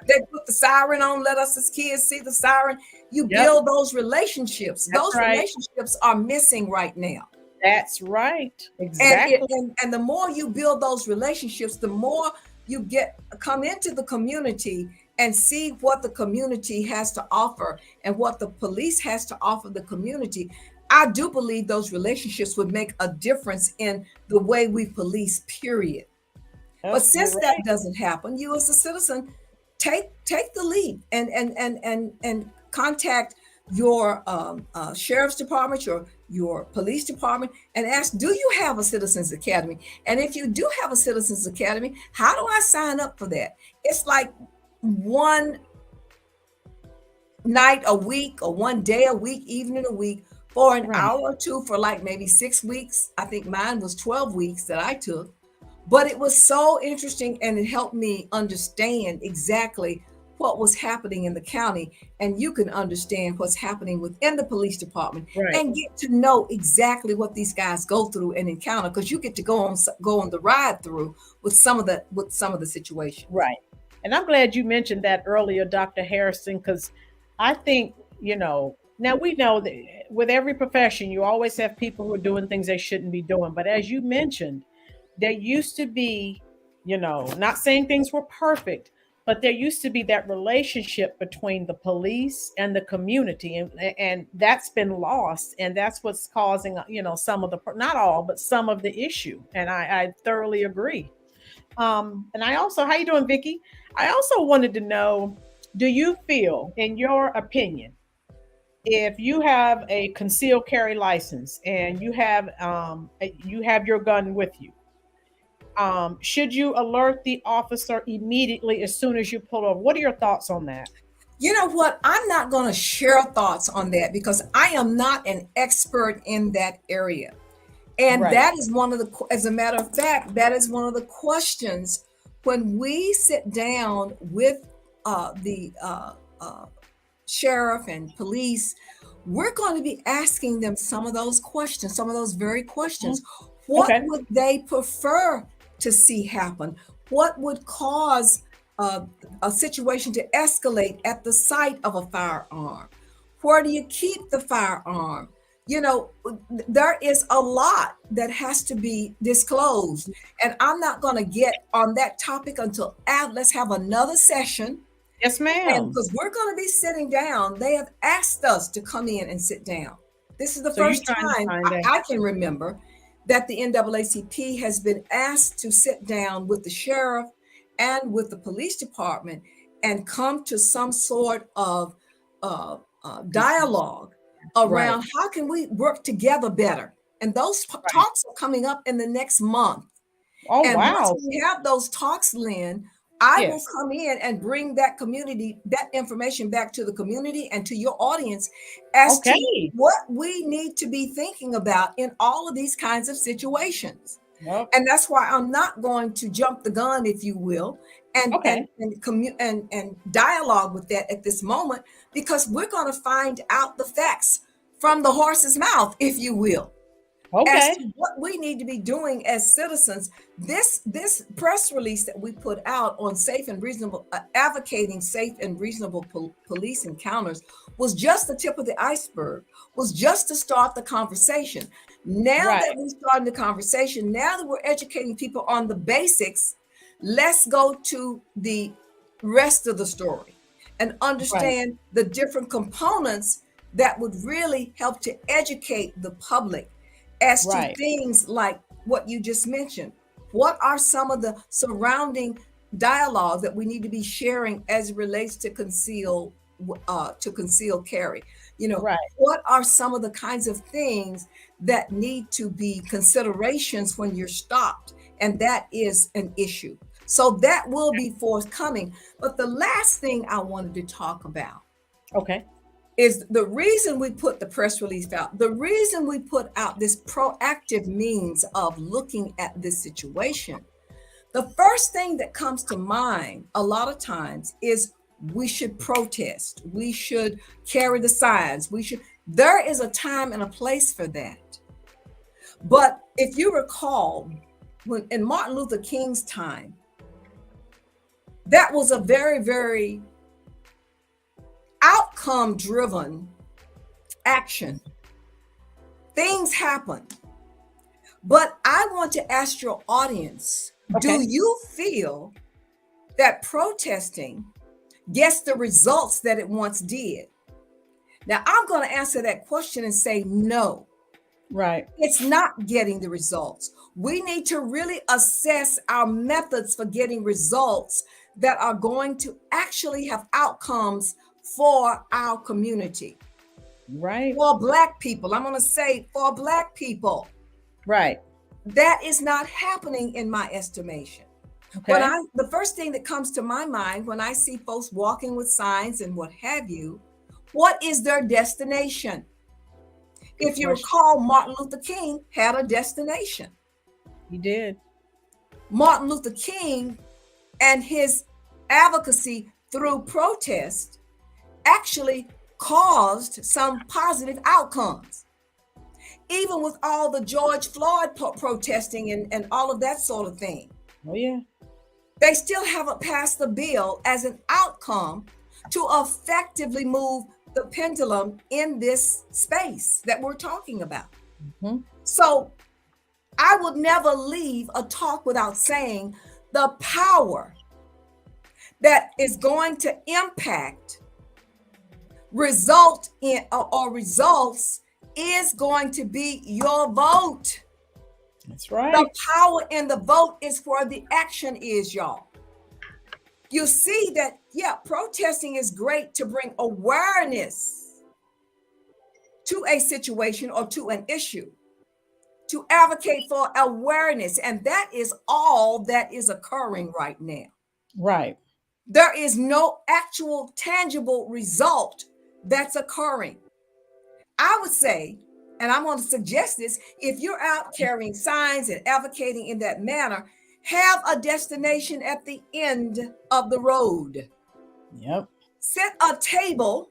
they'd put the siren on, let us as kids see the siren. You Yep. build those relationships. That's Those right. relationships are missing right now. That's right. Exactly. And the more you build those relationships, the more you come into the community and see what the community has to offer and what the police has to offer the community. I do believe those relationships would make a difference in the way we police, period. But Yep. You're since that right. doesn't happen, you as a citizen take the lead and contact your sheriff's department, your police department, and ask, do you have a citizens academy? And if you do have a citizens academy, how do I sign up for that? It's like one night a week or one day a week, evening a week, for an Right. hour or two, for like maybe 6 weeks. I think mine was 12 weeks that I took. But it was so interesting, and it helped me understand exactly what was happening in the county. And you can understand what's happening within the police department Right. and get to know exactly what these guys go through and encounter, because you get to go on the ride through with some of the situations. Right. And I'm glad you mentioned that earlier, Dr. Harrison, because I think, now we know that with every profession, you always have people who are doing things they shouldn't be doing. But as you mentioned, there used to be, not saying things were perfect, but there used to be that relationship between the police and the community, and that's been lost, and that's what's causing, some of the, not all, but some of the issue. And I thoroughly agree. And I also, how you doing, Vicky? I also wanted to know, do you feel, in your opinion, if you have a concealed carry license and you have your gun with you, should you alert the officer immediately as soon as you pull over? What are your thoughts on that? You know what? I'm not going to share thoughts on that because I am not an expert in that area. And Right. that is as a matter of fact, that is one of the questions when we sit down with the sheriff and police. We're going to be asking them some of those questions, some of those very Mhm. questions. What Okay. would they prefer to see happen? What would cause a situation to escalate at the sight of a firearm? Where do you keep the firearm? You know, there is a lot that has to be disclosed. And I'm not going to get on that topic until let's have another session. Yes, And ma'am. because we're going to be sitting down, they have asked us to come in and sit down. This is the So you're first trying to time find that. I can remember that the NAACP has been asked to sit down with the sheriff and with the police department and come to some sort of dialogue Right. around how can we work together better. And those Right. talks are coming up in the next month. Oh, And once wow. we have those talks, Lynn, I will Yes. come in and bring that information back to the community and to your audience as to Okay. what we need to be thinking about in all of these kinds of situations. Yep. And that's why I'm not going to jump the gun, if you will, Okay. and dialogue with that at this moment, because we're going to find out the facts from the horse's mouth, if you will, as Okay. to what we need to be doing as citizens. This press release that we put out on safe and reasonable, advocating safe and reasonable police encounters, was just the tip of the iceberg, was just to start the conversation. Now that Right. we're starting the conversation, now that we're educating people on the basics, let's go to the rest of the story and Right. understand the different components that would really help to educate the public as to Right. things like what you just mentioned. What are some of the surrounding dialogue that we need to be sharing as it relates to conceal carry? You know, Right. what are some of the kinds of things that need to be considerations when you're stopped? And that is an issue. So that will be forthcoming. But the last thing I wanted to talk about Okay. is the reason we put the press release out, the reason we put out this proactive means of looking at this situation. The first thing that comes to mind a lot of times is we should protest. We should carry the signs. We should, There is a time and a place for that. But if you recall, when in Martin Luther King's time, that was a very, very outcome driven action. Things happen. But I want to ask your audience, Okay. do you feel that protesting gets the results that it once did? Now, I'm going to answer that question and say no. Right. It's not getting the results. We need to really assess our methods for getting results that are going to actually have outcomes for our community. Right. For Black people, I'm going to say for Black people, Right. that is not happening in my estimation. Okay. The first thing that comes to my mind when I see folks walking with signs and what have you, what is their destination? If you recall, Martin Luther King had a destination. He did. Martin Luther King and his advocacy through protest actually caused some positive outcomes. Even with all the George Floyd protesting and all of that sort of thing. Oh, yeah. They still haven't passed the bill as an outcome to effectively move the pendulum in this space that we're talking about. Mm-hmm. So I would never leave a talk without saying the power that is going to impact, result in, or results is going to be your vote. That's right. The power in the vote is where the action is, y'all. You see that, yeah, protesting is great to bring awareness to a situation or to an issue, to advocate for awareness. And that is all that is occurring right now. Right. There is no actual tangible result that's occurring. I would say, and I'm going to suggest this, if you're out carrying signs and advocating in that manner, have a destination at the end of the road. Yep. Set a table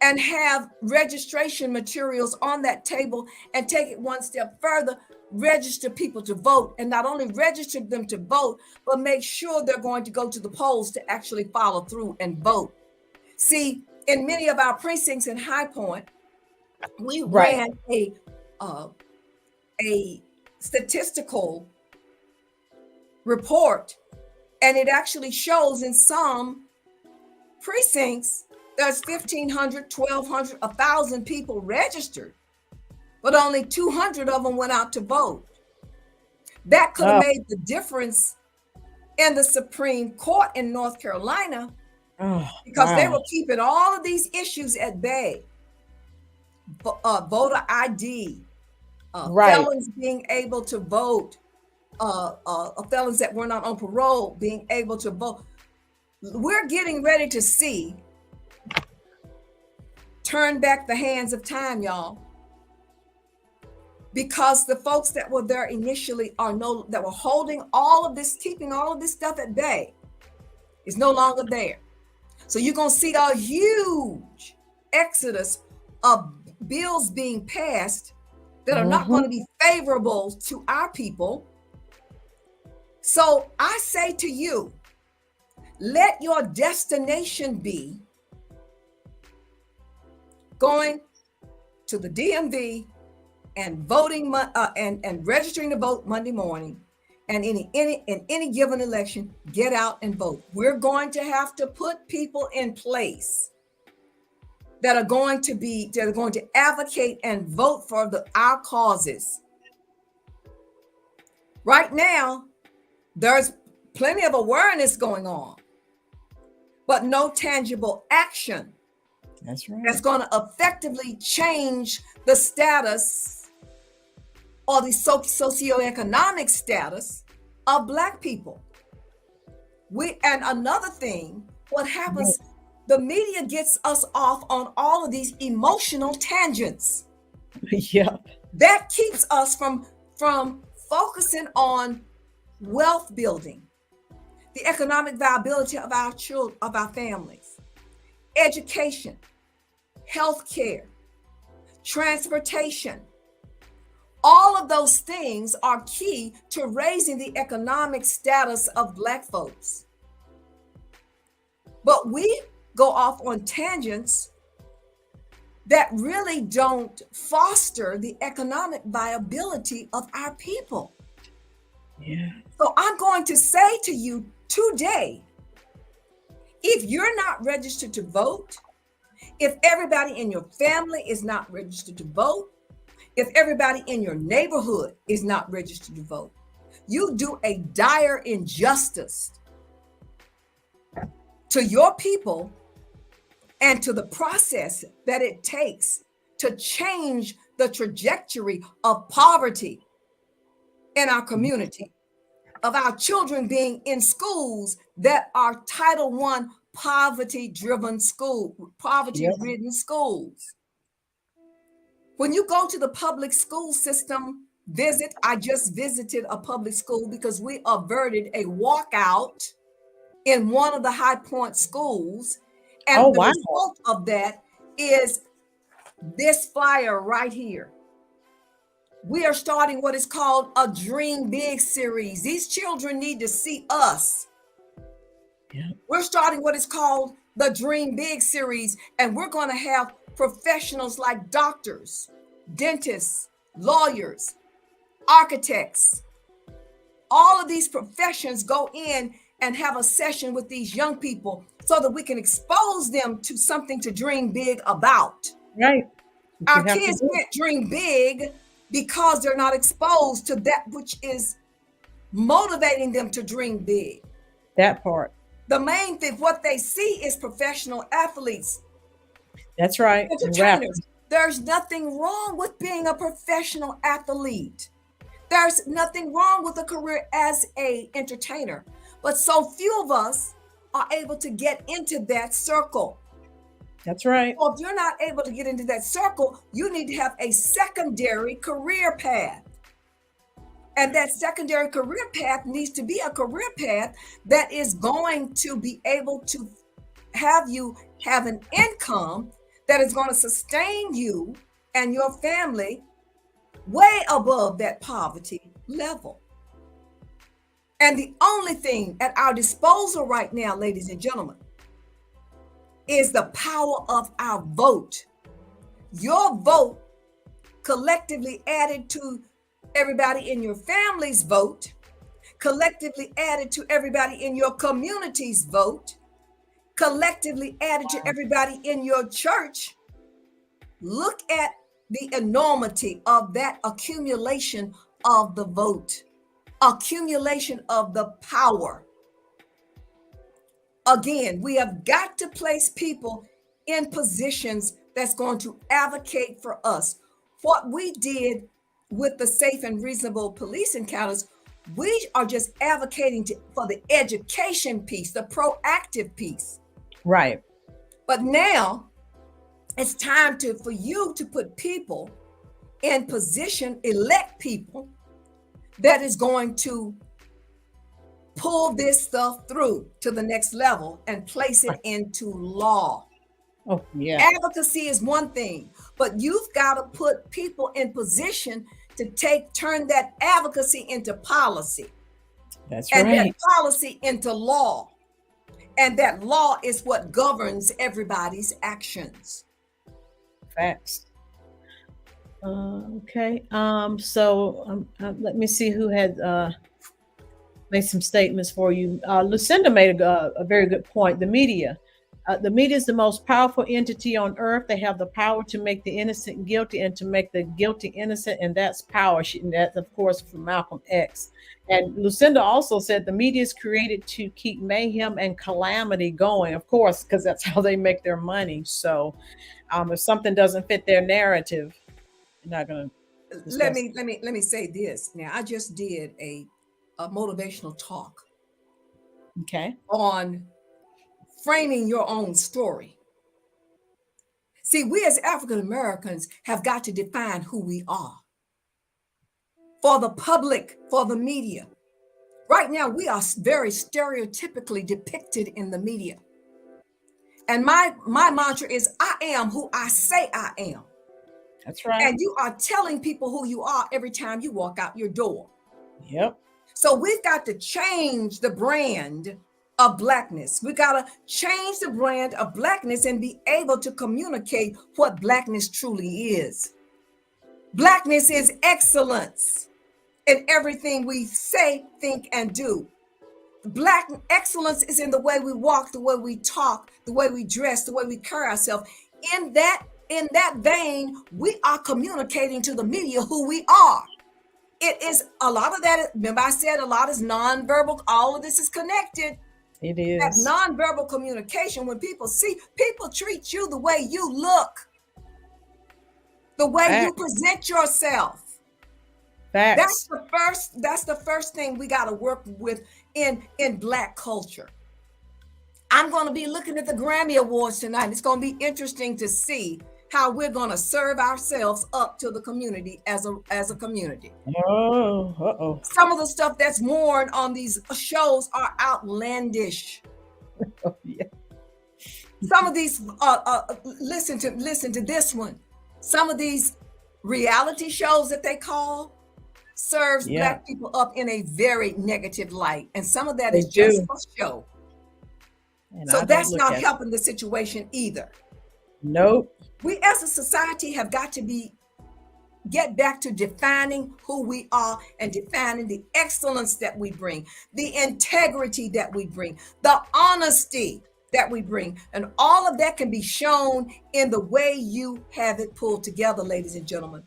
and have registration materials on that table and take it one step further, register people to vote, and not only register them to vote, but make sure they're going to go to the polls to actually follow through and vote. See, in many of our precincts in High Point, we ran a statistical report, and it actually shows in some precincts there's 1,500, 1,200, 1,000 people registered, but only 200 of them went out to vote. That could have made the difference in the Supreme Court in North Carolina because they were keeping all of these issues at bay. Voter ID, felons being able to vote, felons that were not on parole being able to vote. We're getting ready to see turn back the hands of time, y'all, because the folks that were there initially that were holding all of this, keeping all of this stuff at bay, is no longer there. So you're going to see a huge exodus of bills being passed that are not going to be favorable to our people. So I say to you, let your destination be going to the DMV and voting and registering to vote Monday morning, and in any given election, get out and vote. We're going to have to put people in place that are going to advocate and vote for our causes. Right now, there's plenty of awareness going on, but no tangible action. That's right. That's going to effectively change the status or the socioeconomic status of Black people. And another thing, what happens, the media gets us off on all of these emotional tangents. Yep. That keeps us from focusing on wealth building, the economic viability of our children, of our families, education, healthcare, transportation. All of those things are key to raising the economic status of Black folks. But we go off on tangents that really don't foster the economic viability of our people. Yeah. So I'm going to say to you today, if you're not registered to vote, if everybody in your family is not registered to vote, if everybody in your neighborhood is not registered to vote, you do a dire injustice to your people and to the process that it takes to change the trajectory of poverty in our community, of our children being in schools that are Title I poverty-ridden schools. When you go to the public school system, I just visited a public school because we averted a walkout in one of the High Point schools. And the result of that is this flyer right here. We are starting what is called a Dream Big series. These children need to see us. Yeah. We're starting what is called the Dream Big series, and we're going to have professionals like doctors, dentists, lawyers, architects. All of these professions go in and have a session with these young people so that we can expose them to something to dream big about. Right. Our kids can't dream big because they're not exposed to that which is motivating them to dream big. That part. The main thing, what they see is professional athletes. That's right. Entertainers. There's nothing wrong with being a professional athlete. There's nothing wrong with a career as an entertainer. But so few of us are able to get into that circle. That's right. Well, if you're not able to get into that circle, you need to have a secondary career path. And that secondary career path needs to be a career path that is going to be able to have you have an income that is going to sustain you and your family way above that poverty level. And the only thing at our disposal right now, ladies and gentlemen, is the power of our vote. Your vote collectively added to everybody in your family's vote, collectively added to everybody in your community's vote, collectively added to everybody in your church. Look at the enormity of that accumulation of the vote, accumulation of the power. Again, we have got to place people in positions that's going to advocate for us. What we did with the safe and reasonable police encounters, we are just advocating for the education piece, the proactive piece. Right. But now it's time for you to put people in position, elect people that is going to pull this stuff through to the next level and place it into law. Oh, yeah. Advocacy is one thing, but you've got to put people in position to turn that advocacy into policy. That's and right. that policy into law. And that law is what governs everybody's actions. Facts. Okay. So let me see who had made some statements for you. Lucinda made a very good point. The media. The media is the most powerful entity on earth. They have the power to make the innocent guilty and to make the guilty innocent, and that's power. And that's, of course, from Malcolm X. And Lucinda also said the media is created to keep mayhem and calamity going, of course, because that's how they make their money. So if something doesn't fit their narrative, they're not going to. Let me say this. Now, I just did a motivational talk. Okay. On framing your own story. See, we as African Americans have got to define who we are. For the public, for the media. Right now, we are very stereotypically depicted in the media. And my mantra is, I am who I say I am. That's right. And you are telling people who you are every time you walk out your door. Yep. So we've got to change the brand of Blackness. We got to change the brand of Blackness and be able to communicate what Blackness truly is. Blackness is excellence in everything we say, think, and do. Black excellence is in the way we walk, the way we talk, the way we dress, the way we carry ourselves. In that vein, we are communicating to the media who we are. It is a lot of that. Remember, I said a lot is nonverbal. All of this is connected. It That is. nonverbal communication, when people treat you the way you look, the way you present yourself. Facts. That's the first thing we got to work with in Black culture. I'm going to be looking at the Grammy Awards tonight. It's going to be interesting to see how we're going to serve ourselves up to the community as a community. Oh, Some of the stuff that's worn on these shows are outlandish. Oh, yeah. Some of these listen to this one. Some of these reality shows that they call serves Black people up in a very negative light, and some of that is just for show. And so that's not helping the situation either. Nope. We as a society have got to get back to defining who we are and defining the excellence that we bring, the integrity that we bring, the honesty that we bring. And all of that can be shown in the way you have it pulled together, ladies and gentlemen.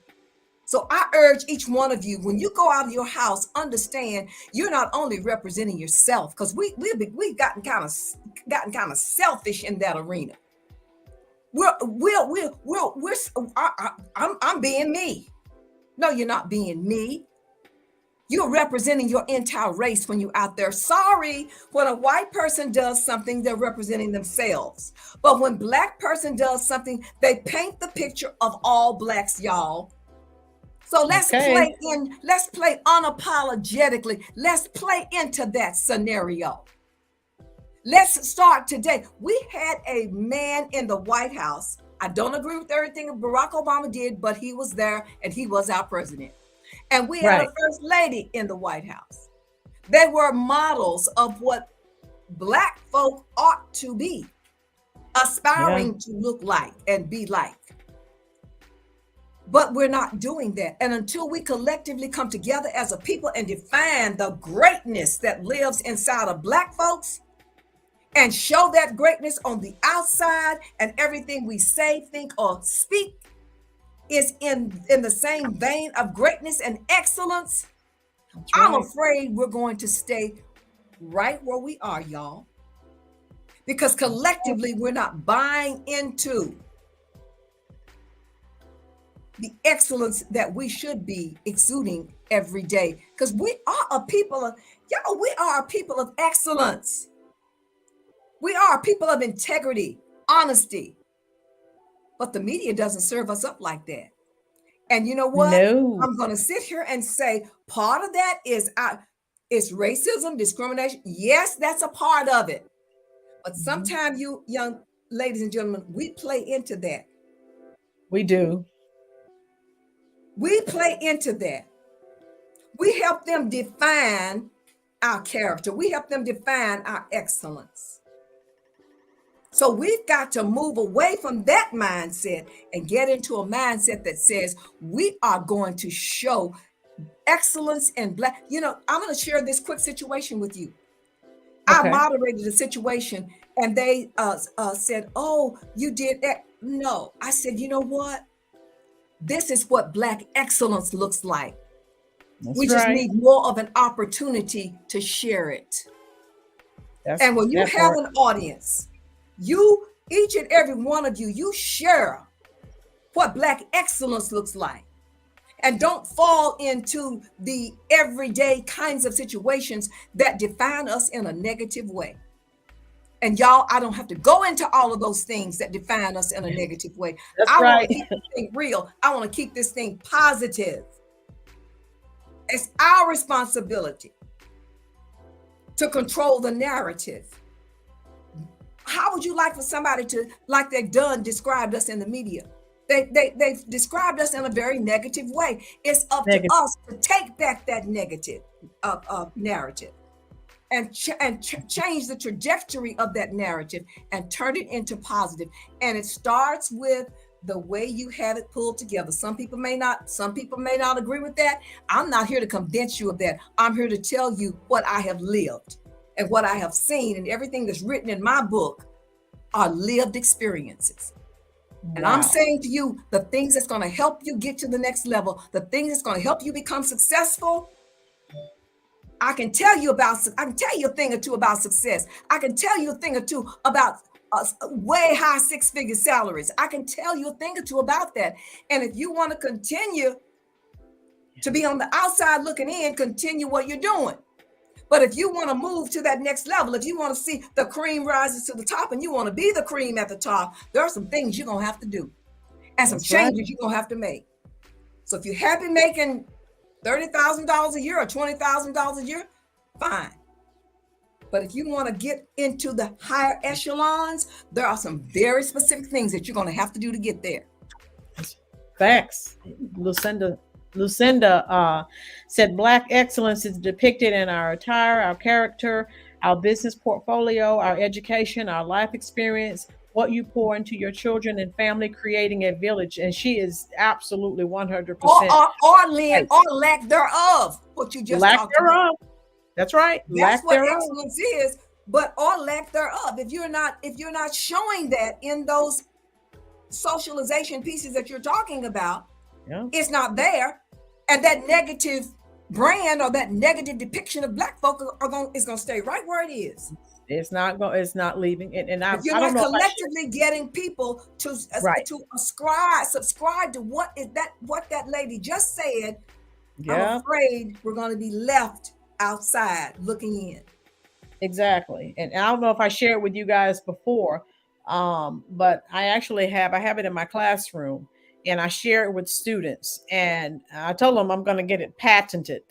So I urge each one of you, when you go out of your house, understand you're not only representing yourself, because we've gotten kind of selfish in that arena. I'm being me. No, you're not being me. You're representing your entire race when you're out there. Sorry, when a white person does something, they're representing themselves. But when Black person does something, they paint the picture of all Blacks, y'all. So let's play unapologetically. Let's play into that scenario. Let's start today. We had a man in the White House. I don't agree with everything Barack Obama did, but he was there and he was our president. And we had a first lady in the White House. They were models of what Black folk ought to be, aspiring to look like and be like. But we're not doing that. And until we collectively come together as a people and define the greatness that lives inside of Black folks and show that greatness on the outside, and everything we say, think, or speak is in the same vein of greatness and excellence, I'm afraid we're going to stay right where we are, y'all. Because collectively, we're not buying into the excellence that we should be exuding every day. Because we are a people of excellence. We are a people of integrity, honesty. But the media doesn't serve us up like that. And you know what? No. I'm going to sit here and say part of that is racism, discrimination. Yes, that's a part of it. But sometimes you young ladies and gentlemen, we play into that. We do. We play into that. We help them define our character. We help them define our excellence. So we've got to move away from that mindset and get into a mindset that says we are going to show excellence in Black. You know, I'm going to share this quick situation with you. I moderated a situation and they said, "Oh, you did that." No, I said, you know what? This is what Black excellence looks like. We just need more of an opportunity to share it. And when you have an audience, each and every one of you share what Black excellence looks like. And don't fall into the everyday kinds of situations that define us in a negative way. And y'all, I don't have to go into all of those things that define us in a negative way. I want to keep this thing real. I want to keep this thing positive. It's our responsibility to control the narrative. How would you like for somebody to, like they've done, described us in the media? They've described us in a very negative way. It's up to Negative. us to take back that negative narrative and change the trajectory of that narrative and turn it into positive. And it starts with the way you have it pulled together. Some people may not agree with that. I'm not here to convince you of that. I'm here to tell you what I have lived and what I have seen, and everything that's written in my book are lived experiences. And I'm saying to you, the things that's going to help you get to the next level, the things that's going to help you become successful, I can tell you a thing or two about success. I can tell you a thing or two about way high six-figure salaries. I can tell you a thing or two about that. And if you want to continue to be on the outside looking in, continue what you're doing. But if you want to move to that next level, if you want to see the cream rises to the top and you want to be the cream at the top, there are some things you're going to have to do and some changes you're going to have to make. So if you're happy making $30,000 a year or $20,000 a year, fine. But if you want to get into the higher echelons, there are some very specific things that you're going to have to do to get there. Facts. Lucinda said Black excellence is depicted in our attire, our character, our business portfolio, our education, our life experience, what you pour into your children and family, creating a village. And she is absolutely 100%. Or lack thereof, what you just talked about. That's right. That's what excellence is, but or lack thereof. If you're not showing that in those socialization pieces that you're talking about, it's not there, and that negative brand or that negative depiction of Black folk is going to stay right where it is. It's not leaving. And if you're not collectively getting people to subscribe to what that lady just said, I'm afraid we're going to be left outside looking in. Exactly. And I don't know if I shared with you guys before, but I have it in my classroom, and I share it with students, and I told them I'm going to get it patented.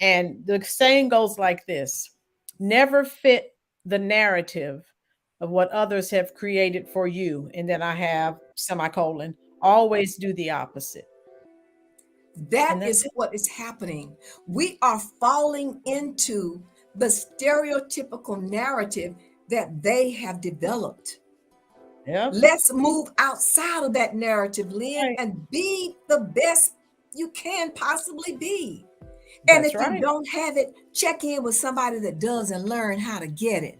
And the saying goes like this: never fit the narrative of what others have created for you. And then I have semicolon, always do the opposite. That is what is happening. We are falling into the stereotypical narrative that they have developed. Yeah. Let's move outside of that narrative, Lynn, and be the best you can possibly be. And if you don't have it, check in with somebody that does and learn how to get it.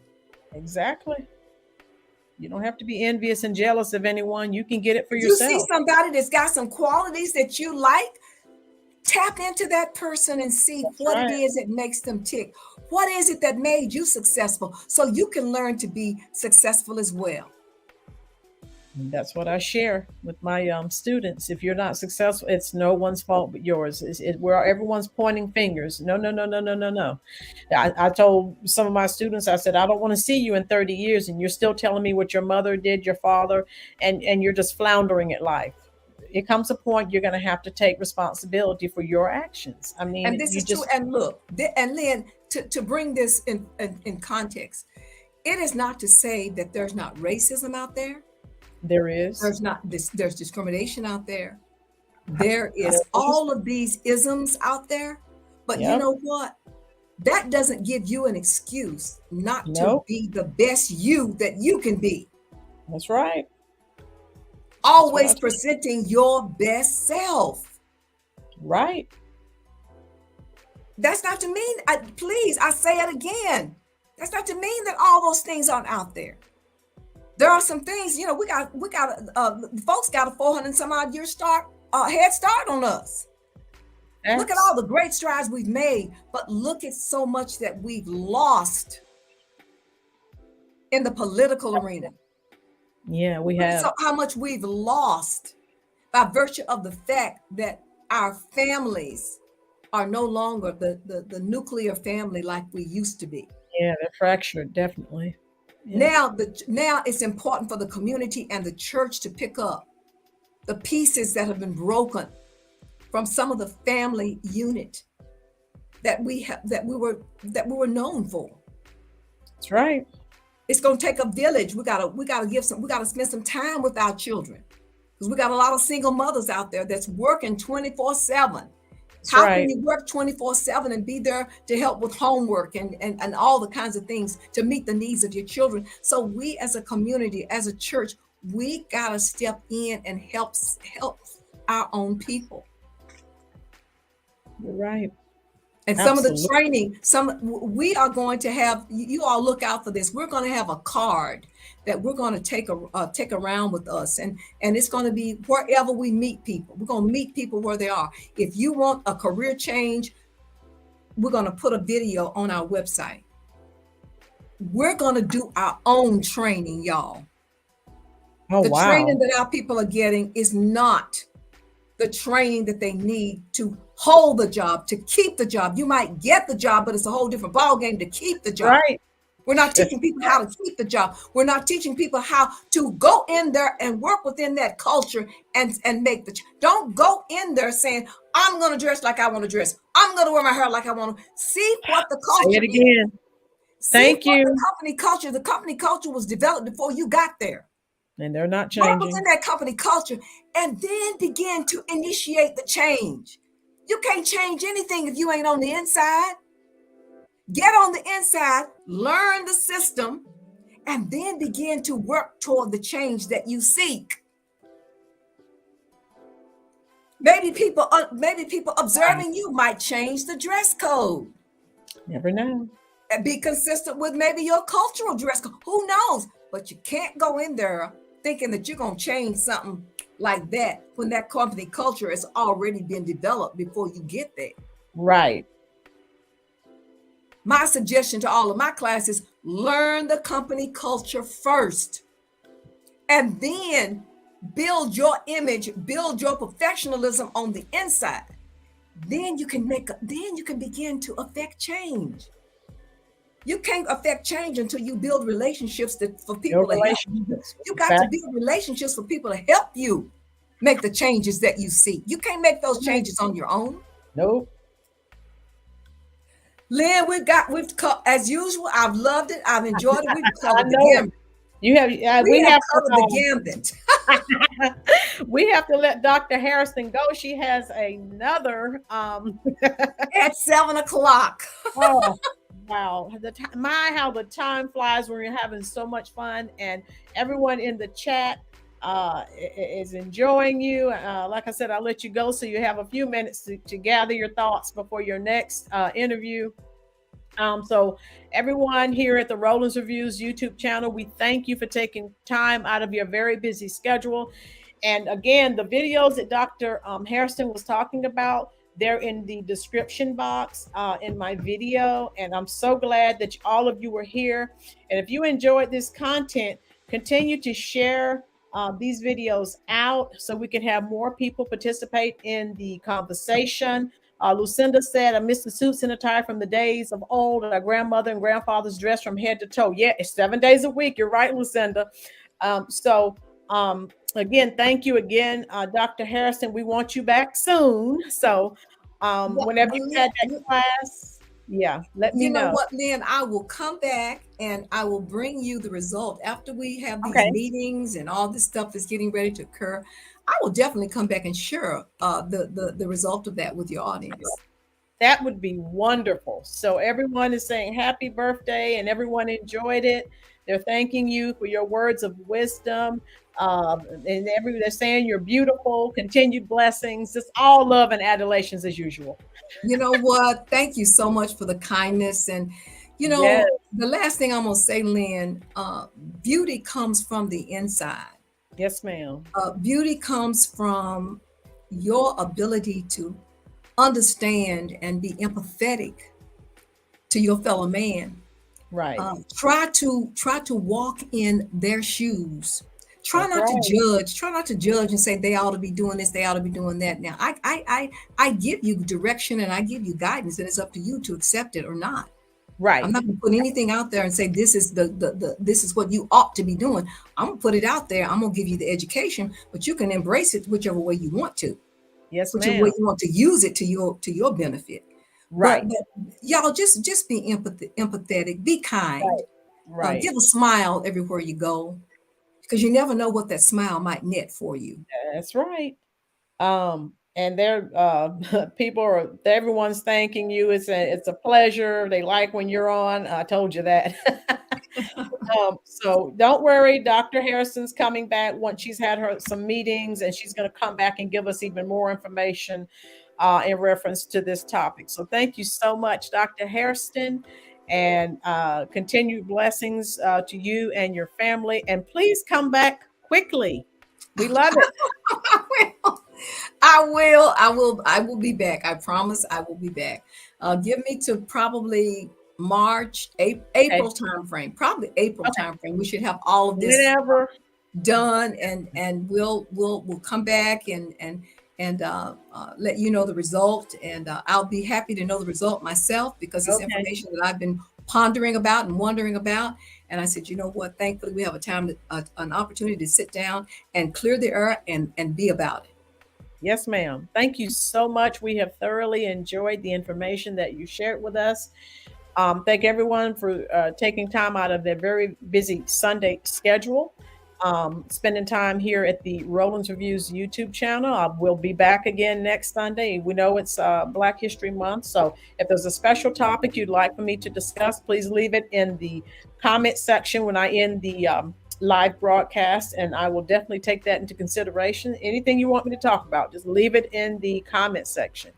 Exactly. You don't have to be envious and jealous of anyone. You can get it for yourself. You see somebody that's got some qualities that you like, tap into that person and see it is that makes them tick. What is it that made you successful so you can learn to be successful as well? And that's what I share with my students. If you're not successful, it's no one's fault but yours. Where everyone's pointing fingers. No. I told some of my students, I said, I don't want to see you in 30 years and you're still telling me what your mother did, your father, and you're just floundering at life. It comes a point you're going to have to take responsibility for your actions. I mean, and this is true. And look, and Lynn, to bring this in context, it is not to say that there's not racism out there. There is. There's discrimination out there. There is all of these isms out there. But you know what? That doesn't give you an excuse not to be the best you that you can be. That's right. Always presenting your best self. Right. That's not to mean, please, I say it again. That's not to mean that all those things aren't out there. There are some things, we got folks got a 400 some odd year head start on us. Look at all the great strides we've made, but look at so much that we've lost in the political arena. Yeah, we have. So how much we've lost by virtue of the fact that our families are no longer the nuclear family like we used to be. Yeah, they're fractured, definitely. Yeah. Now it's important for the community and the church to pick up the pieces that have been broken from some of the family unit that we were known for. That's right. It's going to take a village. We got to spend some time with our children. because we got a lot of single mothers out there that's working 24/7. That's How can right. you work 24/7 and be there to help with homework and all the kinds of things to meet the needs of your children? So we as a community, as a church, we got to step in and help our own people. You're right. And some of the Absolutely. training, we are going to have, you all look out for this. We're going to have a card that we're going to take around with us, and it's going to be wherever we meet people. We're going to meet people where they are. If you want a career change, we're going to put a video on our website. We're going to do our own training, y'all. Oh, The wow. training that our people are getting is not the training that they need to hold the job, to keep the job. You might get the job, but it's a whole different ballgame to keep the job. Right. We're not teaching people how to keep the job. We're not teaching people how to go in there and work within that culture and make don't go in there saying, I'm going to dress like I want to dress. I'm going to wear my hair like I want to. See what the culture Say it again. is. Thank See what you. the company culture was developed before you got there. And they're not Work changing. within that company culture and then begin to initiate the change. You can't change anything if you ain't on the inside. Get on the inside, learn the system, and then begin to work toward the change that you seek. Maybe people observing you might change the dress code. Never know. And be consistent with maybe your cultural dress code. Who knows? But you can't go in there thinking that you're going to change something like that when that company culture has already been developed before you get there. Right. My suggestion to all of my classes, learn the company culture first, and then build your image, build your professionalism on the inside. Then you can begin to affect change. You can't affect change until you build relationships for people to help you. You got to build relationships for people to help you make the changes that you see. You can't make those changes on your own. Nope. Lynn, we've as usual. I've loved it. I've enjoyed it. We've covered the gambit. You have. We have covered the gambit. We have to let Dr. Hairston go. She has another at 7:00. Oh, wow! How the time flies when you're having so much fun, and everyone in the chat is enjoying you. Like I said, I'll let you go so you have a few minutes to gather your thoughts before your next interview. So everyone here at the Rolyn's Reviews YouTube channel, we thank you for taking time out of your very busy schedule. And again, the videos that Dr. Hairston was talking about, they're in the description box in my video. And I'm so glad that all of you were here. And if you enjoyed this content, continue to share these videos out so we can have more people participate in the conversation. Lucinda said, I miss the suits and attire from the days of old. Our grandmother and grandfather's dress from head to toe. Yeah, it's 7 days a week. You're right, Lucinda. Again, thank you again, Dr. Hairston. We want you back soon. So whenever you had that class, let me know. You know what, Lynn? I will come back and I will bring you the result after we have these meetings and all this stuff is getting ready to occur. I will definitely come back and share the result of that with your audience. That would be wonderful. So everyone is saying happy birthday and everyone enjoyed it. They're thanking you for your words of wisdom. And they're saying you're beautiful, continued blessings, just all love and adulations as usual. You know what? Thank you so much for the kindness. And, you know, the last thing I'm going to say, Lynn, beauty comes from the inside. Yes, ma'am. Beauty comes from your ability to understand and be empathetic to your fellow man. Right. Try to walk in their shoes. Try not to judge. Try not to judge and say they ought to be doing this, they ought to be doing that. Now, I give you direction and I give you guidance, and it's up to you to accept it or not. Right. I'm not going to put anything out there and say this is this is what you ought to be doing. I'm going to put it out there. I'm going to give you the education, but you can embrace it whichever way you want to. Yes, whichever way you want to use it to your benefit. Right. But y'all just be empathetic, be kind. Right. Give a smile everywhere you go. because you never know what that smile might net for you. That's right. And there, people are, everyone's thanking you. It's a pleasure. They like when you're on. I told you that. So don't worry, Dr. Harrison's coming back once she's had her some meetings, and she's going to come back and give us even more information in reference to this topic. So thank you so much, Dr. Hairston, and continued blessings to you and your family. And please come back quickly. We love it. I will be back. I promise I will be back. Give me to probably March, April Okay. time frame, probably April Okay. time frame. We should have all of this Whenever. done, and we'll come back and let you know the result. And I'll be happy to know the result myself, because it's Okay. information that I've been pondering about and wondering about. And I said, you know what? Thankfully, we have an opportunity to sit down and clear the air and be about it. Yes, ma'am. Thank you so much. We have thoroughly enjoyed the information that you shared with us. Thank everyone for taking time out of their very busy Sunday schedule, spending time here at the Rollins Reviews YouTube channel. I will be back again next Sunday. We know it's Black History Month, so if there's a special topic you'd like for me to discuss, please leave it in the comment section when I end the live broadcast, and I will definitely take that into consideration. Anything you want me to talk about, just leave it in the comment section.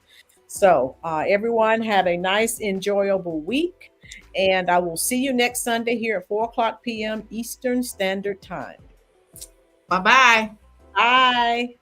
So everyone have a nice, enjoyable week, and I will see you next Sunday here at 4 o'clock p.m. Eastern Standard Time. Bye-bye. Bye.